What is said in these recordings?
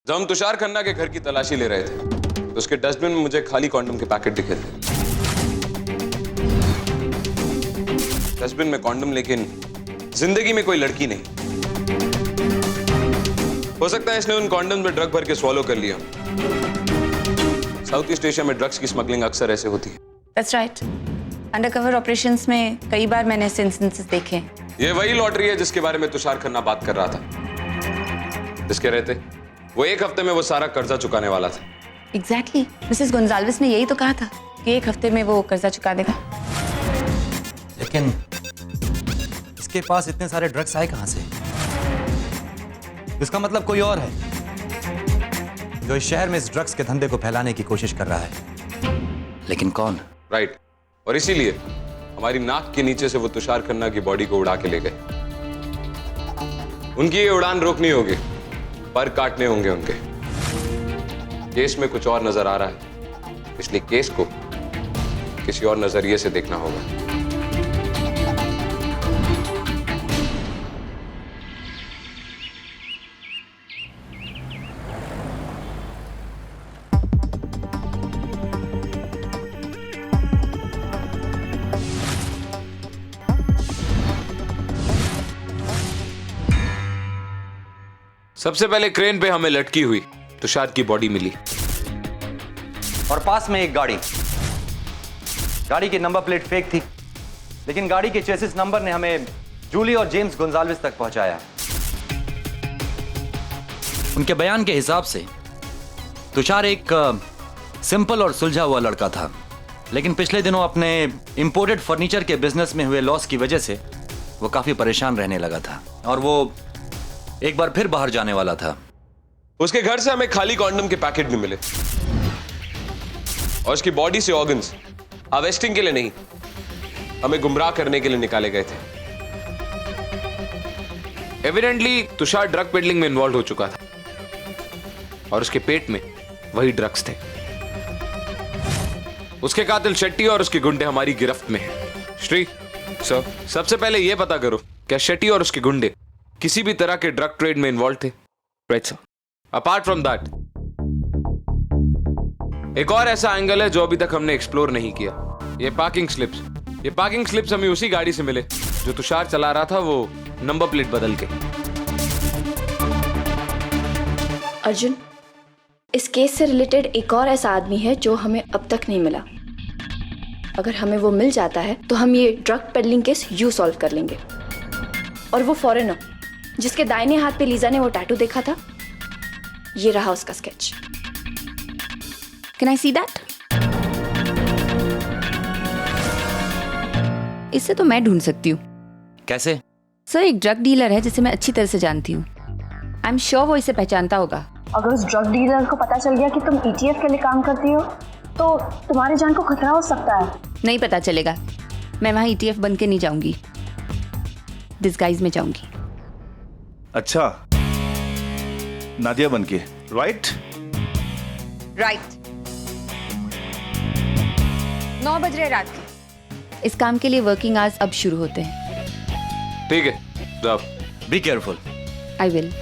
जब हम तुषार खन्ना के घर की तलाशी ले रहे थे तो उसके डस्टबिन में मुझे खाली कॉन्डम के पैकेट दिखे थे। डस्टबिन में कॉन्डम, लेकिन जिंदगी में कोई लड़की नहीं। हो सकता है इसने उन कॉन्डम में ड्रग भर के स्वॉलो कर लिया। साउथ ईस्ट एशिया में ड्रग्स की स्मगलिंग अक्सर ऐसे होती है। That's right. अंडरकवर ऑपरेशंस में कई बार मैंने ऐसे इंस्टेंसेस देखे हैं। ये वही लॉटरी है जिसके बारे में तुषार खन्ना बात कर रहा था। जिसके रहते वो एक हफ्ते में वो सारा कर्जा चुकाने वाला था। Exactly. मिसेस गोंजाल्विस ने यही तो कहा था कि एक हफ्ते में वो कर्जा चुका देगा। लेकिन इसके पास इतने सारे ड्रग्स आए कहां से? इसका मतलब कोई और है जो इस शहर में इस ड्रग्स के धंधे को फैलाने की कोशिश कर रहा है। लेकिन कौन? राइट। और इसीलिए हमारी नाक के नीचे से वो तुषार खन्ना की बॉडी को उड़ा के ले गए। उनकी ये उड़ान रोकनी होगी, पर काटने होंगे उनके। केस में कुछ और नजर आ रहा है, इसलिए केस को किसी और नजरिए से देखना होगा। सबसे पहले क्रेन पे हमें लटकी हुई तुषार की बॉडी मिली और पास में एक गाड़ी। गाड़ी की नंबर प्लेट फेक थी, लेकिन गाड़ी के चेसिस नंबर ने हमें जूली और जेम्स गोंजाल्विस तक पहुंचाया। उनके बयान के हिसाब से तुषार एक सिंपल और सुलझा हुआ लड़का था, लेकिन पिछले दिनों अपने इंपोर्टेड फर्नीचर के बिजनेस में हुए लॉस की वजह से वो काफी परेशान रहने लगा था और वो एक बार फिर बाहर जाने वाला था। उसके घर से हमें खाली कॉन्डम के पैकेट भी मिले और उसकी बॉडी से ऑर्गन्स हार्वेस्टिंग के लिए नहीं, हमें गुमराह करने के लिए निकाले गए थे। एविडेंटली तुषार ड्रग पेडलिंग में इन्वॉल्व हो चुका था और उसके पेट में वही ड्रग्स थे। उसके कातिल शेट्टी और उसके गुंडे हमारी गिरफ्त में हैं। श्री सर, सबसे पहले यह पता करो क्या शेट्टी और उसके गुंडे किसी भी तरह के ड्रग ट्रेड में इन्वॉल्व थे? Right sir. Apart from that एक और ऐसा एंगल है जो अभी तक हमने एक्सप्लोर नहीं किया। ये पार्किंग स्लिप्स हमें उसी गाड़ी से मिले जो तुषार चला रहा था, वो नंबर प्लेट बदल के। अर्जुन, इस केस से रिलेटेड एक और ऐसा आदमी है जो हमें अब तक नहीं मिला। अगर हमें वो मिल जाता है तो हम ये ड्रग पेडलिंग केस यूं सॉल्व कर लेंगे। और वो फॉरेनर जिसके दाहिने हाथ पे लीजा ने वो टैटू देखा था, ये रहा उसका sketch. Can I see that? इसे तो मैं ढूंढ सकती हूँ। कैसे? सर, एक ड्रग डीलर है जिसे मैं अच्छी तरह से जानती हूँ। आई एम श्योर वो इसे पहचानता होगा। अगर उस ड्रग डीलर को पता चल गया कि तुम ETF के लिए काम करती हो तो तुम्हारी जान को खतरा हो सकता है। नहीं पता चलेगा। मैं वहाँ ETF बन के नहीं जाऊंगी, डिस्गाइज में जाऊंगी। अच्छा, नादिया बनके, राइट? राइट। 9 बज रहे रात के। इस काम के लिए वर्किंग आवर्स अब शुरू होते हैं। ठीक है, जाओ। Be careful. I will.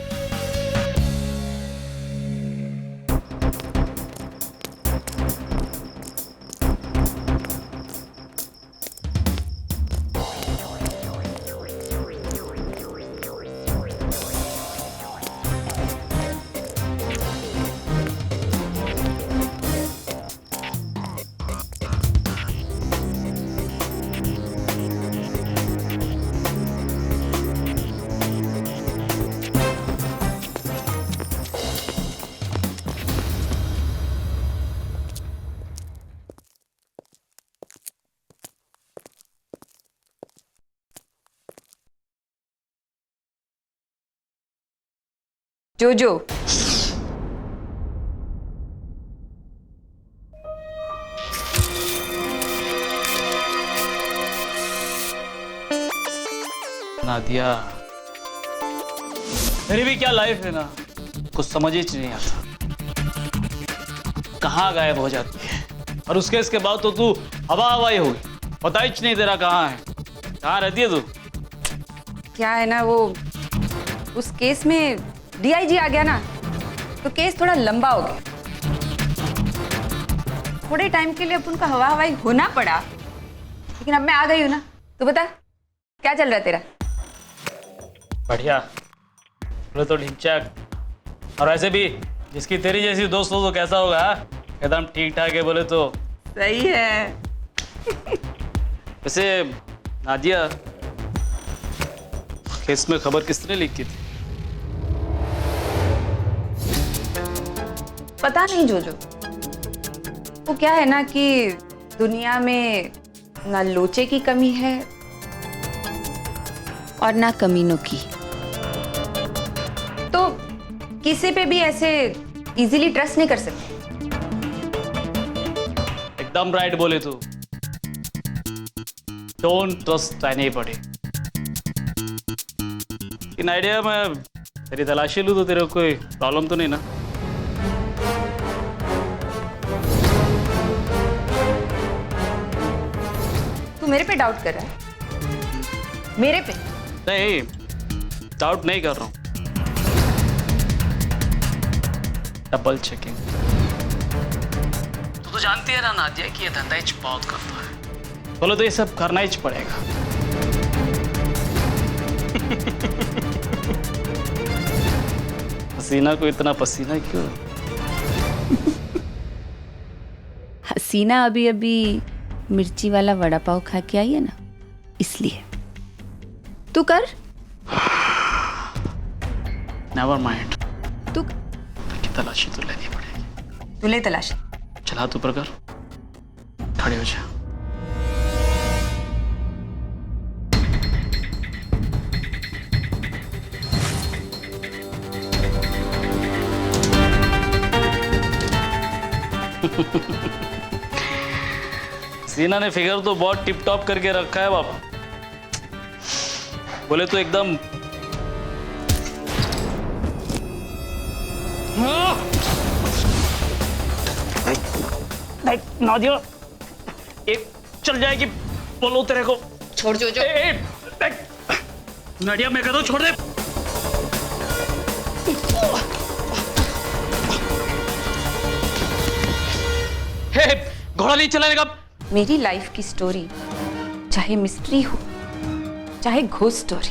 जोजो, नादिया, मेरी भी क्या लाइफ है ना, कुछ समझ ही नहीं आता। कहाँ गायब हो जाती है और उसके इसके बाद तो तू हवा हवाई हो गई, पता ही नहीं तेरा कहाँ है, कहाँ रहती है तू? क्या है ना, वो उस केस में DIG आ गया ना, तो केस थोड़ा लंबा हो गया। थोड़े टाइम के लिए अपन का हवा हवाई होना पड़ा, लेकिन अब मैं आ गई हूँ ना। तू बता क्या चल रहा है तेरा? बढ़िया, बोले तो ठीक ठाक। और वैसे भी जिसकी तेरी जैसी दोस्त हो तो कैसा होगा? एकदम ठीक ठाक है बोले तो। सही है। वैसे नादिया, केस में खबर किसने लीक की थी? पता नहीं जोजो, वो क्या है ना कि दुनिया में ना लोचे की कमी है और ना कमीनों की, तो किसी पे भी ऐसे इजीली ट्रस्ट नहीं कर सकते। एकदम राइट बोले तू। Don't trust anybody. In idea में तेरी तलाशी लूं तो तेरे को कोई प्रॉब्लम तो नहीं ना? तू मेरे पे डाउट कर रहा है? मेरे पे? नहीं, डाउट नहीं कर रहा हूं, डबल चेकिंग। तू तो जानती है ना नादिया कि ये धंधा इच बहुत करता है, बोलो तो ये सब करना ही पड़ेगा। हसीना को इतना पसीना क्यों? हसीना अभी अभी मिर्ची वाला वड़ा पाव खा के आई है ना, इसलिए। तू कर। नेवर माइंड, तू तलाशी तो लेनी पड़ेगी। तू ले तलाश। चल हाथ ऊपर कर, खड़े हो जा। सीना ने फिगर तो बहुत टिप टॉप करके रखा है बाबा, बोले तो एकदम। नादिया, एक चल जाएगी, बोलो तेरे को। छोड़ जो। नादिया, मैं कहता हूं छोड़ दे। घोड़ा नहीं चलाने का। मेरी लाइफ की स्टोरी चाहे मिस्ट्री हो चाहे घोस्ट स्टोरी,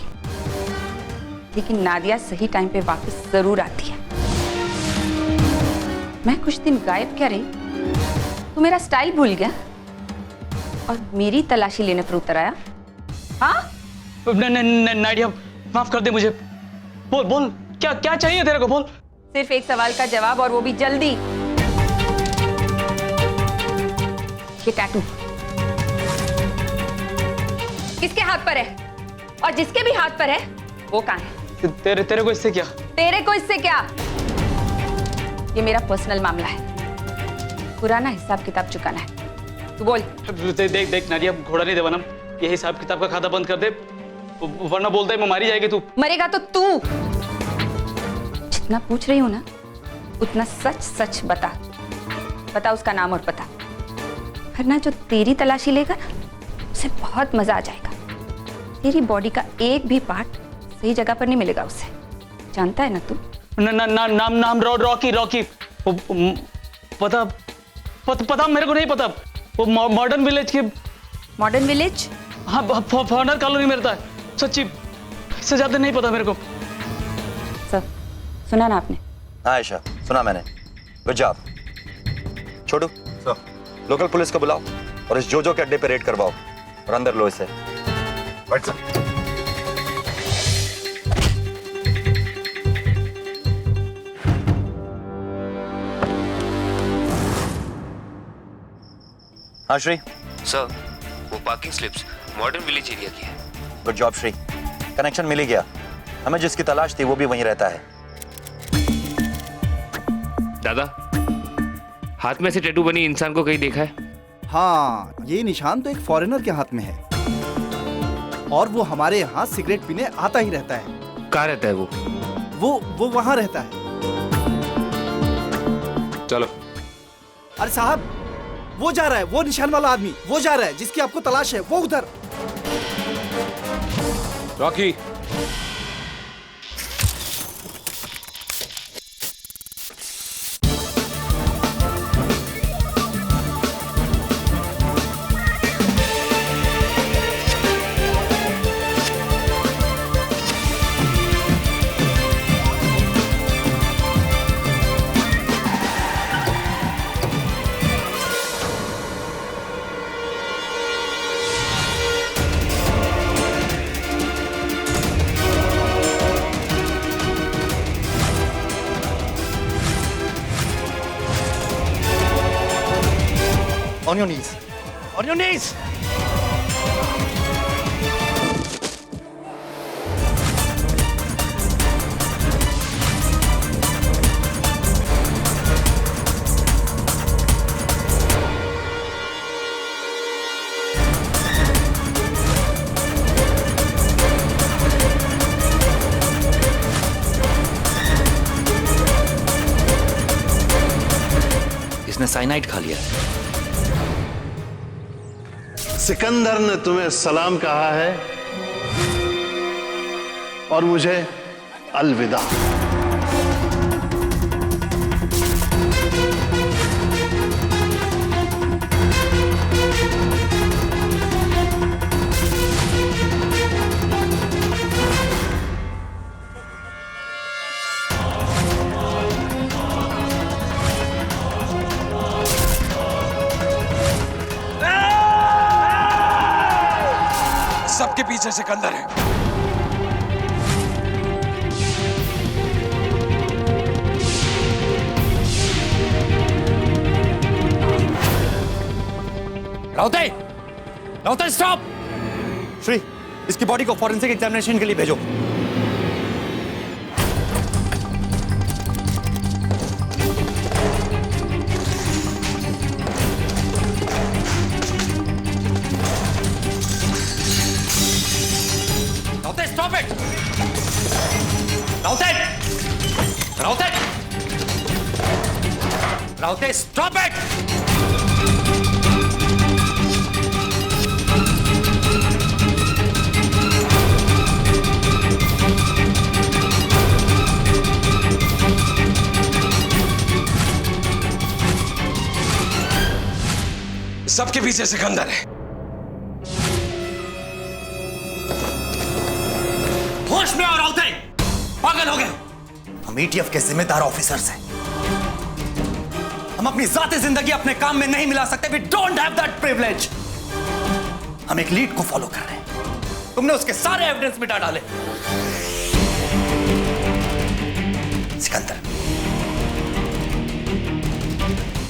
लेकिन नादिया सही टाइम पे वापस जरूर आती है। मैं कुछ दिन गायब क्या रही तो मेरा स्टाइल भूल गया और मेरी तलाशी लेने पर उतर आया। हाँ नादिया, माफ कर दे मुझे। बोल बोल, क्या क्या चाहिए तेरे को? बोल। सिर्फ एक सवाल का जवाब, और वो भी जल्दी। ये टैटू किसके हाथ पर है? और जिसके भी हाथ पर है वो कहाँ है? तेरे को इससे क्या? तेरे को इससे क्या? ये मेरा पर्सनल मामला है, पुराना हिसाब किताब चुकाना है। तू बोल। देख नादिया, घोड़ा नहीं देवाना, ये हिसाब किताब का खाता बंद कर दे, वरना बोलता है मैं मारी जाएगी तू। मरेगा तो तू। जितना पूछ रही हूं ना उतना सच सच बता। बता उसका नाम और पता, वरना जो तेरी तलाशी लेगा ना उसे बहुत मजा आ जाएगा। तेरी बॉडी का एक भी पार्ट सही जगह पर नहीं मिलेगा उसे, जानता है ना तू? नाम रॉकी। पता मेरे को नहीं पता। वो मॉडर्न विलेज के। Modern village? हाँ, फॉरनर कॉलोनी में रहता है। सच्ची, इससे ज्यादा नहीं पता मेरे को। सर सुना ना आपने? हाँ आयशा, सुना मैंने। Good job. Chhotu, local police को बुलाओ और इस जोजो के अड्डे पे रेड करवाओ और अंदर लो इसे। हाँ श्री। सर, वो parking slips modern village area की है। गुड जॉब श्री, कनेक्शन मिल ही गया। हमें जिसकी तलाश थी वो भी वहीं रहता है। दादा, हाथ में से टैटू बनी इंसान को कहीं देखा है? हाँ, ये निशान तो एक फॉरेनर के हाथ में है और वो हमारे यहाँ सिगरेट पीने आता ही रहता है। कहाँ रहता है वो वहाँ रहता है। चलो। अरे साहब, वो जा रहा है, वो निशान वाला आदमी वो जा रहा है जिसकी आपको तलाश है, वो उधर। Rocky, On your knees. On your knees. इसने साइनाइड खा लिया। सिकंदर ने तुम्हें सलाम कहा है और मुझे अलविदा। सबके पीछे सिकंदर है। राउते, राउते स्टॉप। श्री, इसकी बॉडी को फॉरेंसिक एग्जामिनेशन के लिए भेजो। Raute stop it. Raute, Raute, Raute stop it. सबके पीछे सिकंदर है। होश में आओ राउते, पागल हो गए। हम ईटीएफ के जिम्मेदार ऑफिसर हैं। हम अपनी जाती जिंदगी अपने काम में नहीं मिला सकते। We don't have that privilege। हम एक लीड को फॉलो कर रहे हैं। तुमने उसके सारे एविडेंस मिटा डाले। सिकंदर,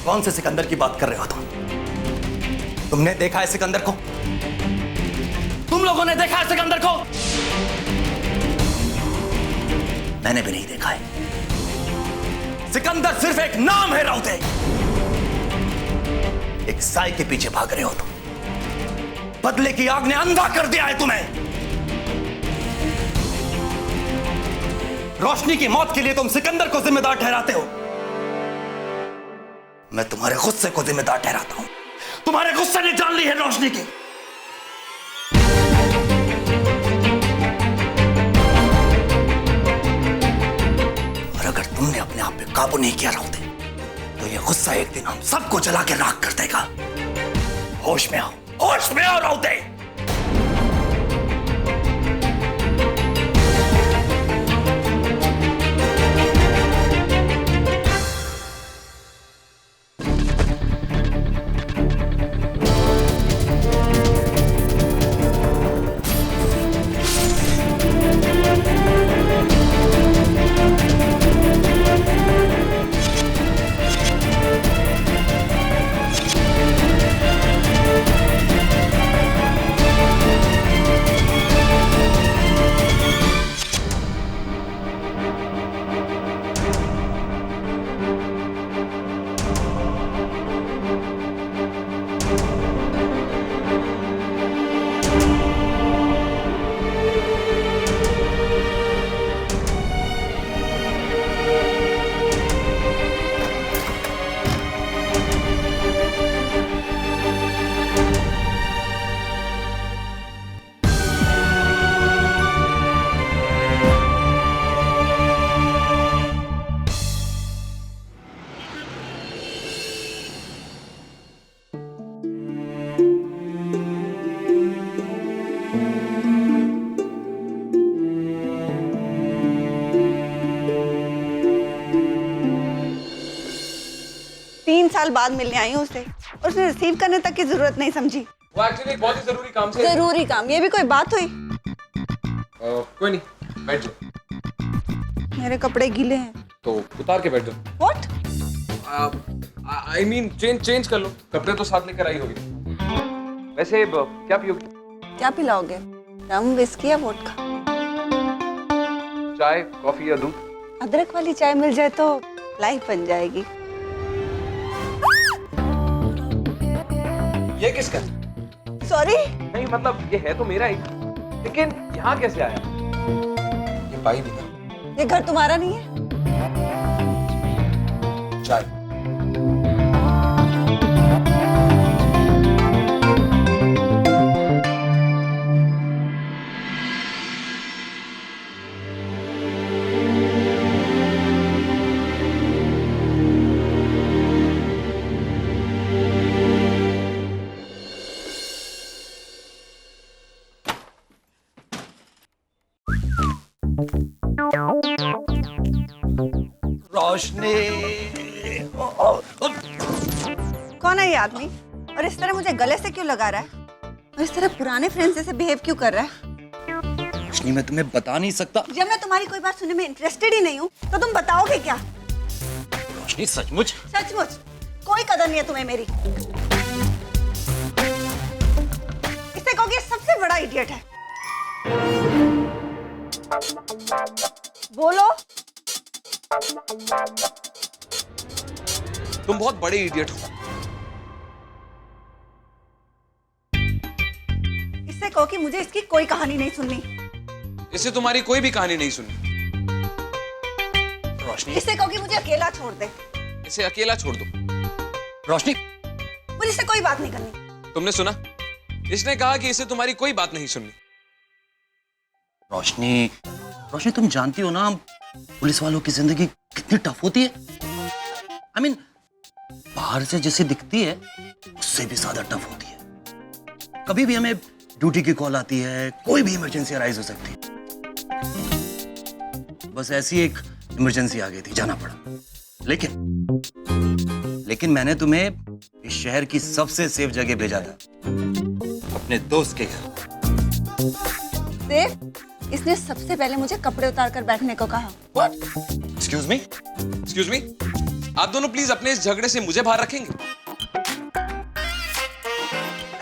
कौन से सिकंदर की बात कर रहे हो तुम? तुमने देखा है सिकंदर को? तुम लोगों ने देखा है सिकंदर को? मैंने भी नहीं देखा है। सिकंदर सिर्फ एक नाम है राउते। एक साई के पीछे भाग रहे हो तुम। बदले की आग ने अंधा कर दिया है तुम्हें। रोशनी की मौत के लिए तुम सिकंदर को जिम्मेदार ठहराते हो। मैं तुम्हारे गुस्से को जिम्मेदार ठहराता हूं। तुम्हारे गुस्से ने जान ली है रोशनी की। और अगर तुमने अपने आप पे काबू नहीं किया राउते, तो ये गुस्सा एक दिन हम सबको जला के राख कर देगा। होश में आओ, होश में आओ राउते। साल बाद मिलने आई हूँ उससे, और उसने रिसीव करने तक की जरूरत नहीं समझी। वो एक्चुअली एक बहुत ही जरूरी काम से। जरूरी काम? ये भी कोई बात हुई? कोई नहीं, बैठ जाओ। मेरे कपड़े गीले हैं तो उतार के बैठ जाओ। What? आई मीन चेंज कर लो, कपड़े तो साथ लेकर आई होगी। वैसे क्या पियोगी? क्या पिलाओगे? रम, विस्की या वोडका? चाय, कॉफी या दूध? अदरक वाली चाय मिल जाए तो लाइफ बन जाएगी। ये किसका? सॉरी। नहीं मतलब ये है तो मेरा ही, लेकिन यहाँ कैसे आया? ये पाई भी ना। ये घर तुम्हारा नहीं है? चाय। रोशनी। कौन है ये आदमी? और इस तरह मुझे गले से क्यों लगा रहा है? और इस तरह पुराने फ्रेंड जैसे बिहेव क्यों कर रहा है? रोशनी मैं तुम्हें बता नहीं सकता। जब मैं तुम्हारी कोई बात सुनने में इंटरेस्टेड ही नहीं हूँ तो तुम बताओगे क्या? रोशनी सचमुच। सचमुच कोई कदर नहीं है तुम्हें मेरी। इससे कहोगे सबसे बड़ा इडियट है। बोलो। तुम बहुत बड़े इडियट हो। इससे कहो कि मुझे इसकी कोई कहानी नहीं सुननी। इससे तुम्हारी कोई भी कहानी नहीं सुननी। रोशनी। इससे कहो कि मुझे अकेला छोड़ दे। इसे अकेला छोड़ दो। रोशनी। मुझे इससे कोई बात नहीं करनी। तुमने सुना? इसने कहा कि इसे तुम्हारी कोई बात नहीं सुननी। रोशनी, रोशनी तुम जानती हो ना पुलिस वालों की जिंदगी कितनी टफ होती है। I mean, बाहर से जैसे दिखती है उससे भी ज्यादा टफ होती है। कभी भी हमें ड्यूटी की कॉल आती है, कोई भी इमरजेंसी अराइज हो सकती है। बस ऐसी एक इमरजेंसी आ गई थी, जाना पड़ा। लेकिन मैंने तुम्हें इस शहर की सबसे सेफ जगह भेजा था, अपने दोस्त के घर। सेफ? इसने सबसे पहले मुझे कपड़े उतार कर बैठने को कहा। What? Excuse me? Excuse me? आप दोनों प्लीज अपने इस झगड़े से मुझे बाहर रखेंगे?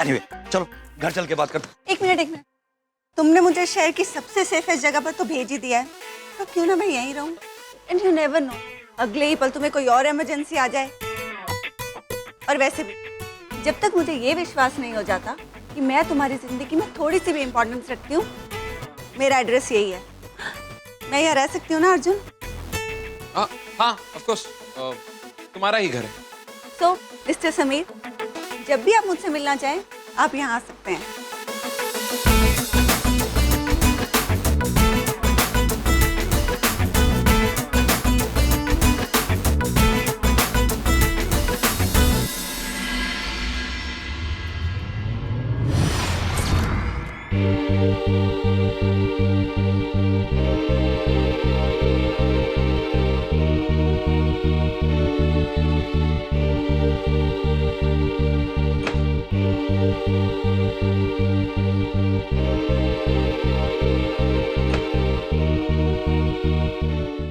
Anyway, चलो घर चल के बात करते हैं। एक मिनट। तुमने मुझे शहर की सबसे सेफेस्ट जगह पर तो भेज ही दिया है, तो क्यों ना मैं यहीं रहूं? एंड यू नेवर नो, अगले ही पल तुम्हें कोई और इमरजेंसी आ जाए। और वैसे भी जब तक मुझे ये विश्वास नहीं हो जाता कि मैं तुम्हारी जिंदगी में थोड़ी सी भी इम्पोर्टेंस रखती हूँ, मेरा एड्रेस यही है। मैं यहाँ रह सकती हूँ ना अर्जुन? हाँ, ऑफ कोर्स, तुम्हारा ही घर है। तो मिस्टर समीर, जब भी आप मुझसे मिलना चाहें आप यहाँ आ सकते हैं।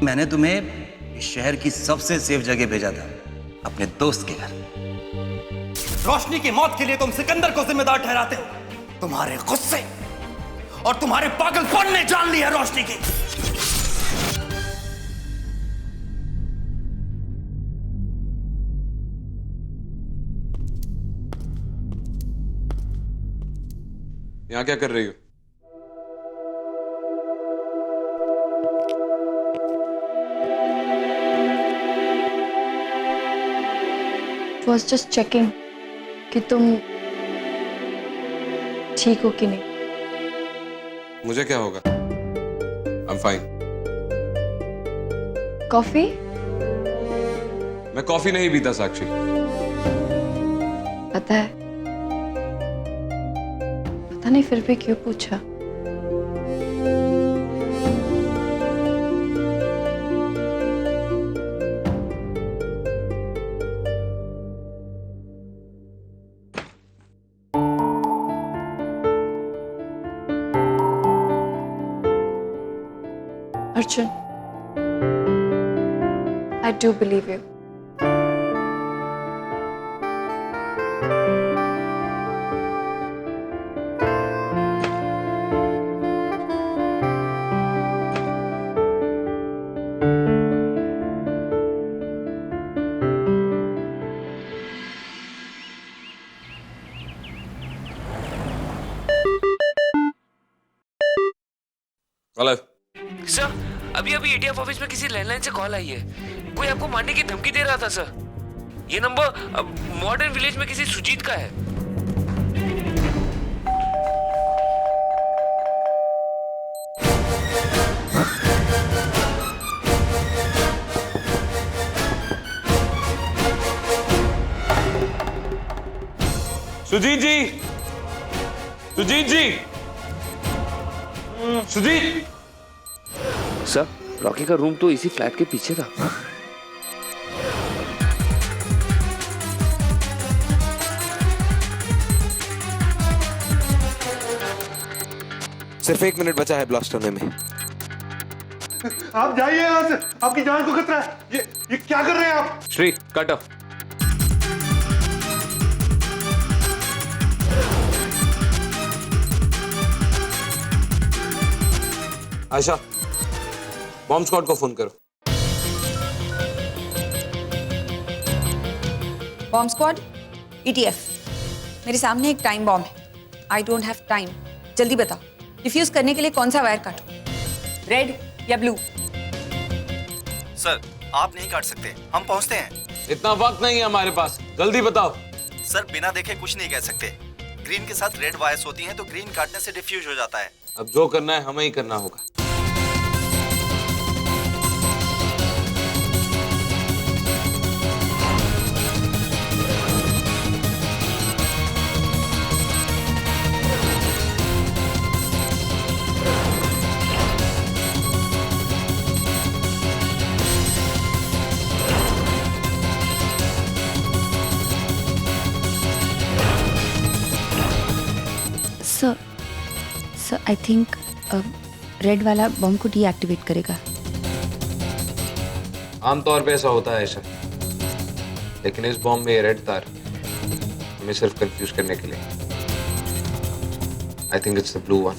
मैंने तुम्हें इस शहर की सबसे सेफ जगह भेजा था, अपने दोस्त के घर। रोशनी की मौत के लिए तुम सिकंदर को जिम्मेदार ठहराते हो। तुम्हारे गुस्से और तुम्हारे पागलपन ने जान ली है रोशनी की। यहाँ क्या कर रही हो? Was just checking कि तुम ठीक हो कि नहीं। मुझे क्या होगा? I'm fine. कॉफी? मैं कॉफी नहीं पीता साक्षी। पता है, पता नहीं फिर भी क्यों पूछा। Arjun, I do believe you. अभी अभी एटीएफ ऑफिस में किसी लैंडलाइन से कॉल आई है। कोई आपको मारने की धमकी दे रहा था सर। ये नंबर मॉडर्न विलेज में किसी सुजीत का है। सुजीत जी, सुजीत जी, सुजीत। सर, रॉकी का रूम तो इसी फ्लैट के पीछे था। सिर्फ 1 मिनट बचा है ब्लास्ट होने में। आप जाइए यहाँ से, आपकी जान को खतरा है। ये क्या कर रहे हैं आप? Shri, cut off. Ayesha, bomb squad को फोन करो। बॉम्ब स्क्वाड, ईटीएफ, मेरे सामने एक टाइम बॉम्ब है। आई डोंट हैव टाइम, जल्दी बताओ डिफ्यूज करने के लिए कौन सा वायर काटूं? रेड या ब्लू? सर आप नहीं काट सकते, हम पहुंचते हैं। इतना वक्त नहीं है हमारे पास, जल्दी बताओ। सर बिना देखे कुछ नहीं कह सकते। ग्रीन के साथ रेड वायर्स होती हैं तो ग्रीन काटने से डिफ्यूज हो जाता है। अब जो करना है हमें ही करना होगा। सर आई थिंक रेड वाला बॉम्ब को डीएक्टिवेट करेगा। आमतौर पे ऐसा होता है ऐसा, लेकिन इस बॉम्ब में ये रेड तार हमें सिर्फ कंफ्यूज करने के लिए। I think it's the blue one.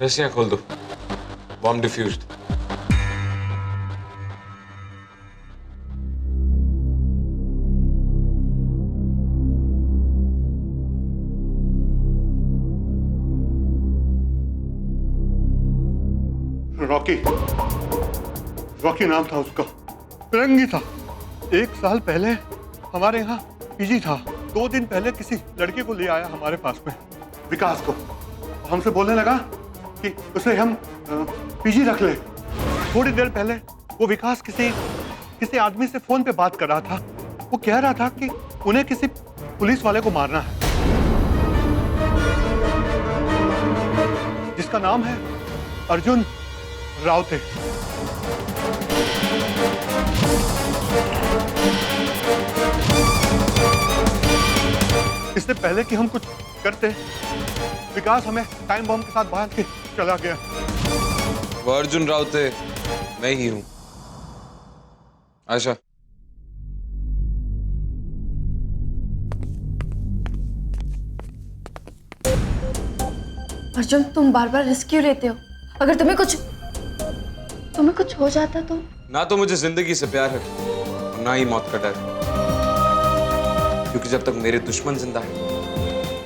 रस्सियां खोल दो, बॉम्ब डिफ्यूज्ड। रॉकी नाम था उसका, फिरंगी था। 1 साल पहले हमारे यहाँ पीजी था। 2 दिन पहले किसी लड़के को ले आया हमारे पास में, विकास को। हमसे बोलने लगा कि उसे हम पीजी रख ले। थोड़ी देर पहले वो विकास किसी आदमी से फोन पे बात कर रहा था। वो कह रहा था कि उन्हें किसी पुलिस वाले को मारना है, जिसका नाम है अर्जुन राउते। इससे पहले कि हम कुछ करते, विकास हमें टाइम बॉम्ब के साथ बाहर के चला गया। वो अर्जुन राउते मैं ही हूं। आशा, अर्जुन तुम बार बार रिस्क क्यों लेते हो? अगर तुम्हें कुछ हो जाता तो? ना तो मुझे जिंदगी से प्यार है और ना ही मौत का डर, क्योंकि जब तक मेरे दुश्मन जिंदा है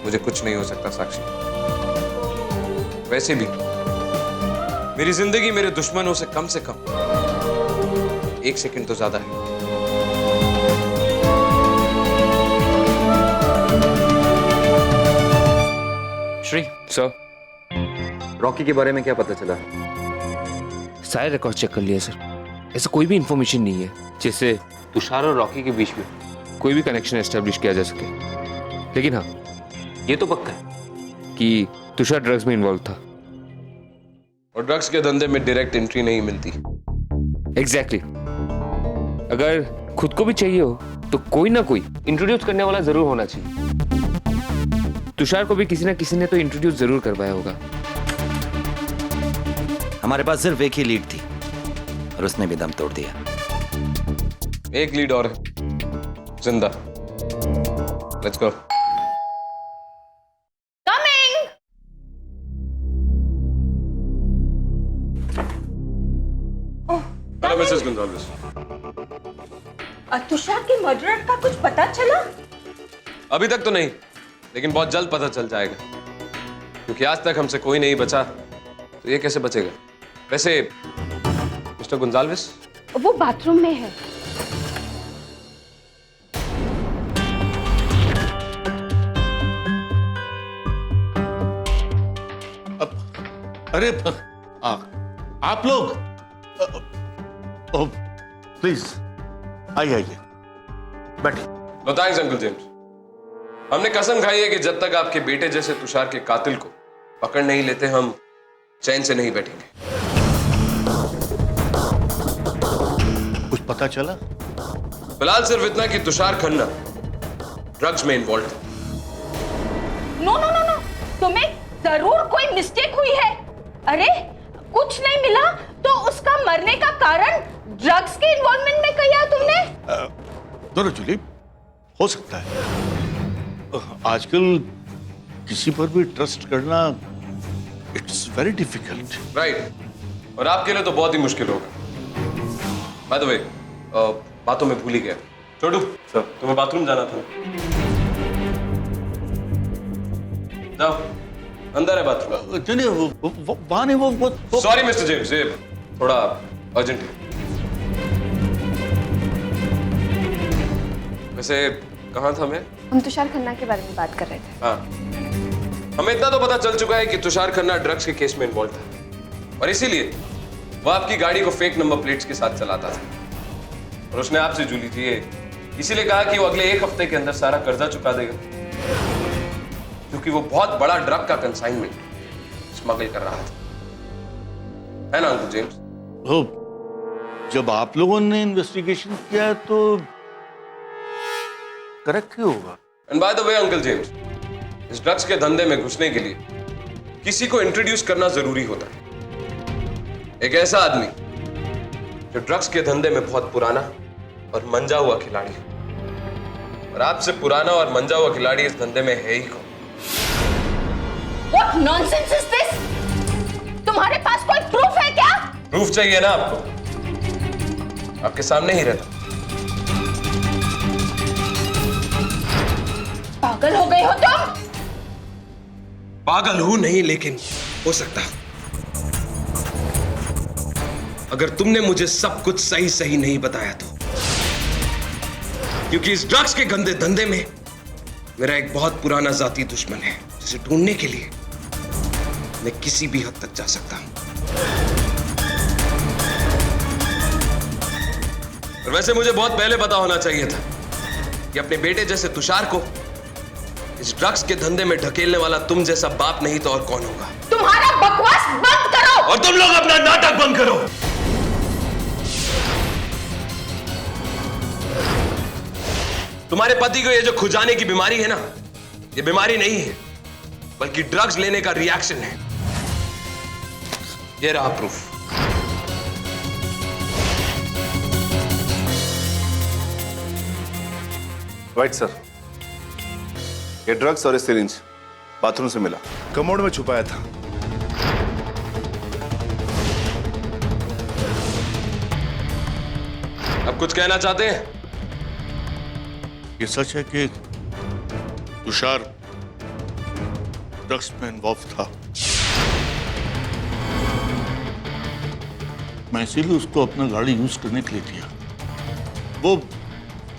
मुझे कुछ नहीं हो सकता साक्षी। वैसे भी मेरी जिंदगी मेरे दुश्मनों से कम 1 सेकंड तो ज्यादा है। श्री सर, रॉकी के बारे में क्या पता चला? सारे रिकॉर्ड चेक कर लिया सर। ऐसा कोई भी इंफॉर्मेशन नहीं है जिससे तुषार और रॉकी के बीच में कोई भी कनेक्शन एस्टेब्लिश किया जा सके। लेकिन हाँ, ये तो पक्का है कि तुषार ड्रग्स में इन्वॉल्व था। और ड्रग्स के धंधे में डायरेक्ट एंट्री नहीं मिलती। एग्जैक्टली। अगर खुद को भी चाहिए हो तो कोई ना कोई इंट्रोड्यूस करने वाला जरूर होना चाहिए। तुषार को भी किसी ना किसी ने तो इंट्रोड्यूस जरूर करवाया होगा। हमारे पास सिर्फ एक ही लीड थी और उसने भी दम तोड़ दिया। एक लीड और है, जिंदा। Let's go. Hello Mrs Gonsalves. Tushar के मर्डरर का कुछ पता चला? अभी तक तो नहीं, लेकिन बहुत जल्द पता चल जाएगा, क्योंकि आज तक हमसे कोई नहीं बचा, तो ये कैसे बचेगा? वैसे मिस्टर गोंजाल्विस, वो बाथरूम में है। अरे आप लोग प्लीज आइए बैठिए। No thanks uncle James. हमने कसम खाई है कि जब तक आपके बेटे जैसे तुषार के कातिल को पकड़ नहीं लेते, हम चैन से नहीं बैठेंगे। कुछ पता चला? फिलहाल सिर्फ इतना कि तुषार खन्ना ड्रग्स में इन्वॉल्व था। नो नो नो नो, तुम्हें जरूर कोई मिस्टेक हुई है। अरे कुछ नहीं मिला तो उसका मरने का कारण ड्रग्स के इन्वॉल्वमेंट में किया तुमने? दोनों जूली, हो सकता है। आजकल किसी पर भी ट्रस्ट करना इट्स वेरी डिफिकल्ट। राइट, और आपके लिए तो बहुत ही मुश्किल होगा। बाय द वे, बातों में भूल ही गया, छोटू सर, तुम्हें बाथरूम जाना था। जाओ, अंदर है बाथरूम। चलिए, वहां नहीं, वो सॉरी मिस्टर जेम्स, ये थोड़ा अर्जेंट है। वैसे कहाँ था मैं? हम तुषार खन्ना के बारे में बात कर रहे थे। हाँ, हमें इतना तो पता चल चुका है कि तुषार खन्ना ड्रग्स के केस में इन्वॉल्व था, और इसीलिए वो आपकी गाड़ी को फेक नंबर प्लेट्स के साथ चलाता था, और उसने आपसे जूली थी, इसीलिए कहा कि वो अगले 1 हफ्ते के अंदर सारा कर्जा चुका देगा, क्योंकि वो बहुत बड़ा ड्रग का कंसाइनमेंट स्मगल कर रहा था, है ना अंकल जेम्स? हो, जब आप लोगों ने इन्वेस्टिगेशन किया तो करेक्ट ही होगा। And by the way uncle James, इस ड्रग्स के धंधे में घुसने के लिए किसी को इंट्रोड्यूस करना जरूरी होता है। एक ऐसा आदमी जो ड्रग्स के धंधे में बहुत पुराना और मंजा हुआ खिलाड़ी है, और आपसे पुराना और मंजा हुआ खिलाड़ी इस धंधे में है ही कौन? What nonsense is this? तुम्हारे पास कोई प्रूफ है क्या? प्रूफ चाहिए ना आपको? आपके सामने ही रहता। पागल हो गए हो तुम? पागल हूं नहीं, लेकिन हो सकता अगर तुमने मुझे सब कुछ सही सही नहीं बताया तो, क्योंकि इस ड्रग्स के गंदे धंधे में मेरा एक बहुत पुराना जाती दुश्मन है, जिसे ढूंढने के लिए मैं किसी भी हद तक जा सकता हूं। और वैसे मुझे बहुत पहले पता होना चाहिए था कि अपने बेटे जैसे तुषार को इस ड्रग्स के धंधे में ढकेलने वाला तुम जैसा बाप नहीं तो और कौन होगा। तुम्हारा बकवास बंद करो, और तुम लोग अपना नाटक बंद करो। तुम्हारे पति को ये जो खुजाने की बीमारी है ना, ये बीमारी नहीं है, बल्कि ड्रग्स लेने का रिएक्शन है। ये रहा प्रूफ। राइट सर, ये ड्रग्स और ये सिरिंज बाथरूम से मिला, कमोड में छुपाया था। अब कुछ कहना चाहते हैं? ये सच है कि तुषार ड्रग्स में इन्वॉल्व था। मैं इसीलिए उसको अपना गाड़ी यूज करने के लिए दिया। वो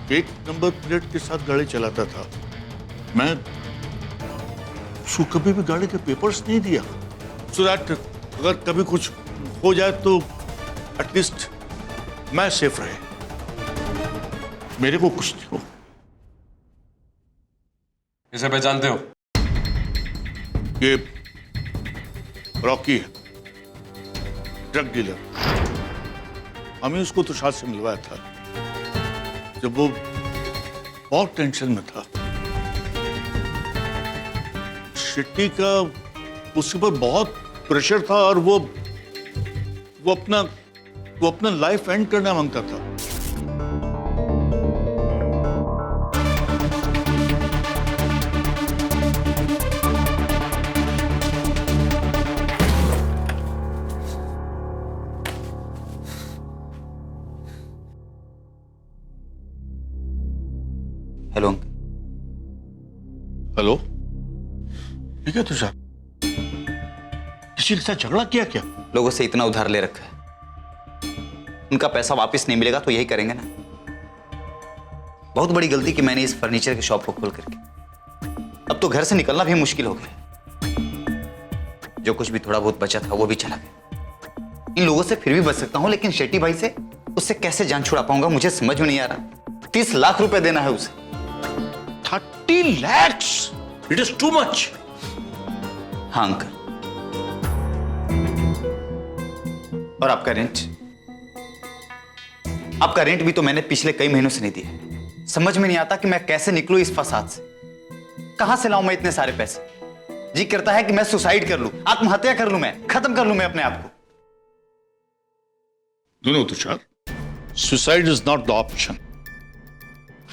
फेक नंबर प्लेट के साथ गाड़ी चलाता था। मैं उसको कभी भी गाड़ी के पेपर्स नहीं दिया, सो दैट अगर कभी कुछ हो जाए तो एटलीस्ट मैं सेफ रहे, मेरे को कुछ नहीं हो। इसे पहचानते हो? ये रॉकी है, ड्रग डीलर। हमें उसको तुषार से मिलवाया था। जब वो बहुत टेंशन में था। शेट्टी का उसके ऊपर बहुत प्रेशर था और वो अपना लाइफ एंड करना मांगता था। हेलो हेलो, ठीक है तुषार, किसी के साथ झगड़ा किया क्या? लोगों से इतना उधार ले रखा है, उनका पैसा वापस नहीं मिलेगा तो यही करेंगे ना। बहुत बड़ी गलती कि मैंने इस फर्नीचर की शॉप को खोल करके। अब तो घर से निकलना भी मुश्किल हो गया। जो कुछ भी थोड़ा बहुत बचा था वो भी चला गया। इन लोगों से फिर भी बच सकता हूं, लेकिन शेट्टी भाई से उससे कैसे जान छुड़ा पाऊंगा मुझे समझ में नहीं आ रहा। 30 लाख रुपए देना है उसे। 30 lakhs? It is too much. हाँ अंकल। और आपका रेंट भी तो मैंने पिछले कई महीनों से नहीं दिया। समझ में नहीं आता कि मैं कैसे निकलूं इस फसाद से। कहां से लाऊं मैं इतने सारे पैसे? जी करता है कि मैं सुसाइड कर लूं, आत्महत्या कर लूं, मैं खत्म कर लूं मैं अपने आप को। No Tushar, suicide is not the option.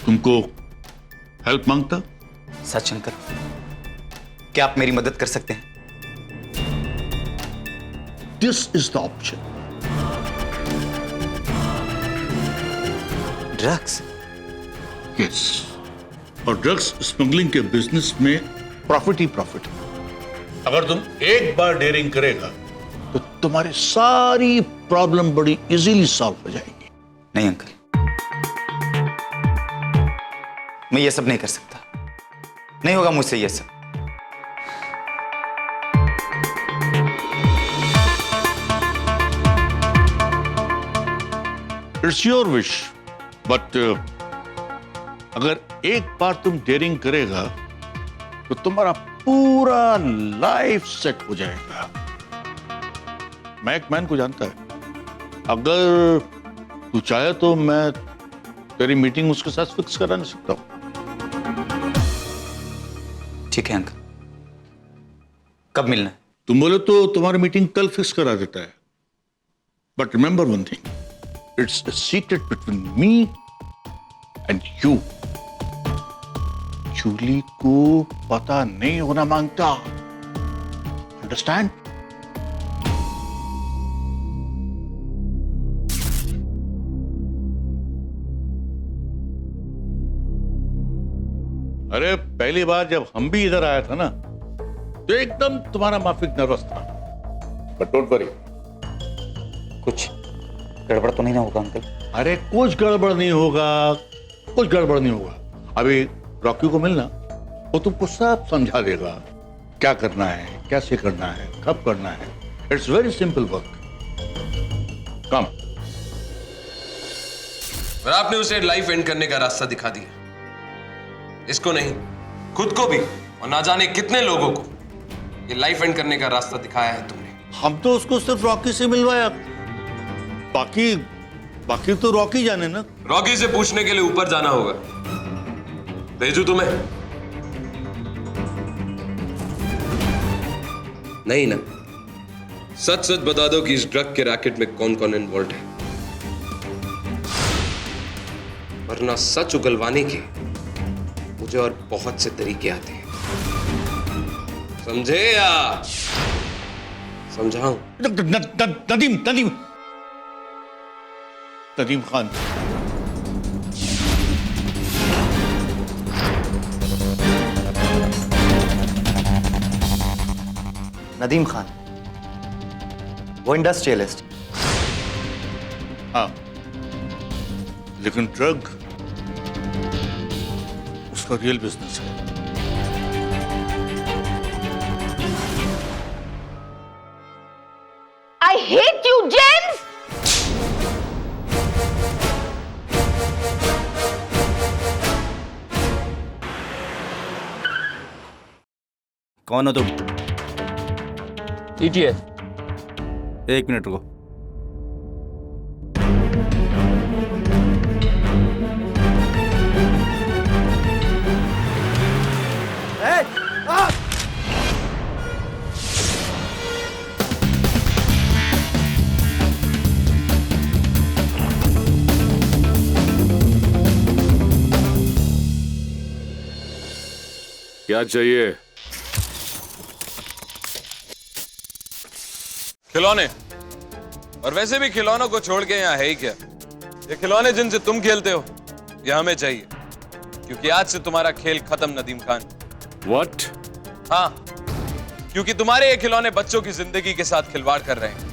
तुमको हेल्प मांगता? सच अंकल, क्या आप मेरी मदद कर सकते हैं? This is the option. Drugs? Yes, और ड्रग्स स्मगलिंग के बिजनेस में प्रॉफिट ही प्रॉफिट है। अगर तुम एक बार डेयरिंग करेगा तो तुम्हारी सारी प्रॉब्लम बड़ी इजीली सॉल्व हो जाएगी। नहीं अंकल, मैं ये सब नहीं कर सकता। नहीं होगा मुझसे ये सब। इट्स योर विश, बट अगर एक बार तुम डेयरिंग करेगा तो तुम्हारा पूरा लाइफ सेट हो जाएगा। मैं एक मैन को जानता है, अगर तू चाहे तो मैं तेरी मीटिंग उसके साथ फिक्स करा नहीं सकता हूं। ठीक है अंकल, कब मिलना है? तुम बोले तो तुम्हारी मीटिंग कल फिक्स करा देता है, but remember one thing, it's a secret between me and you. Julie को पता नहीं होना मांगता, अंडरस्टैंड? अरे पहली बार जब हम भी इधर आया था ना तो एकदम तुम्हारा माफिक नर्वस था, बट डोंट वरी। कुछ गड़बड़ तो नहीं ना होगा अंकल? अरे कुछ गड़बड़ नहीं होगा, कुछ गड़बड़ नहीं होगा। अभी रॉकी को मिलना, वो तुमको सब समझा देगा क्या करना है, कैसे करना है, कब करना है। It's very simple work. Come. और आपने उसे लाइफ एंड करने का रास्ता दिखा दिया। इसको नहीं, खुद को भी, और ना जाने कितने लोगों को ये लाइफ एंड करने का रास्ता दिखाया है तुमने। हम तो उसको सिर्फ रॉकी से मिलवाया, बाकी तो रॉकी जाने ना। रॉकी से पूछने के लिए ऊपर जाना होगा। भेजू तुम्हें? नहीं ना, सच सच बता दो कि इस ड्रग के रैकेट में कौन कौन इन्वॉल्व है, वरना सच उगलवाने के मुझे और बहुत से तरीके आते हैं। समझे या समझाऊं? नदीम खान, नदीम खान वो इंडस्ट्रियलिस्ट? हाँ, लेकिन ड्रग उसका रियल बिजनेस है। I hate you, James! कौन हो तुम? TTS। 1 मिनट रुको। क्या चाहिए? खिलौने। और वैसे भी खिलौनों को छोड़ के यहाँ है ही क्या? ये खिलौने जिनसे तुम खेलते हो ये हमें चाहिए, क्योंकि आज से तुम्हारा खेल खत्म नदीम खान। What? हाँ, क्योंकि तुम्हारे ये खिलौने बच्चों की जिंदगी के साथ खिलवाड़ कर रहे हैं।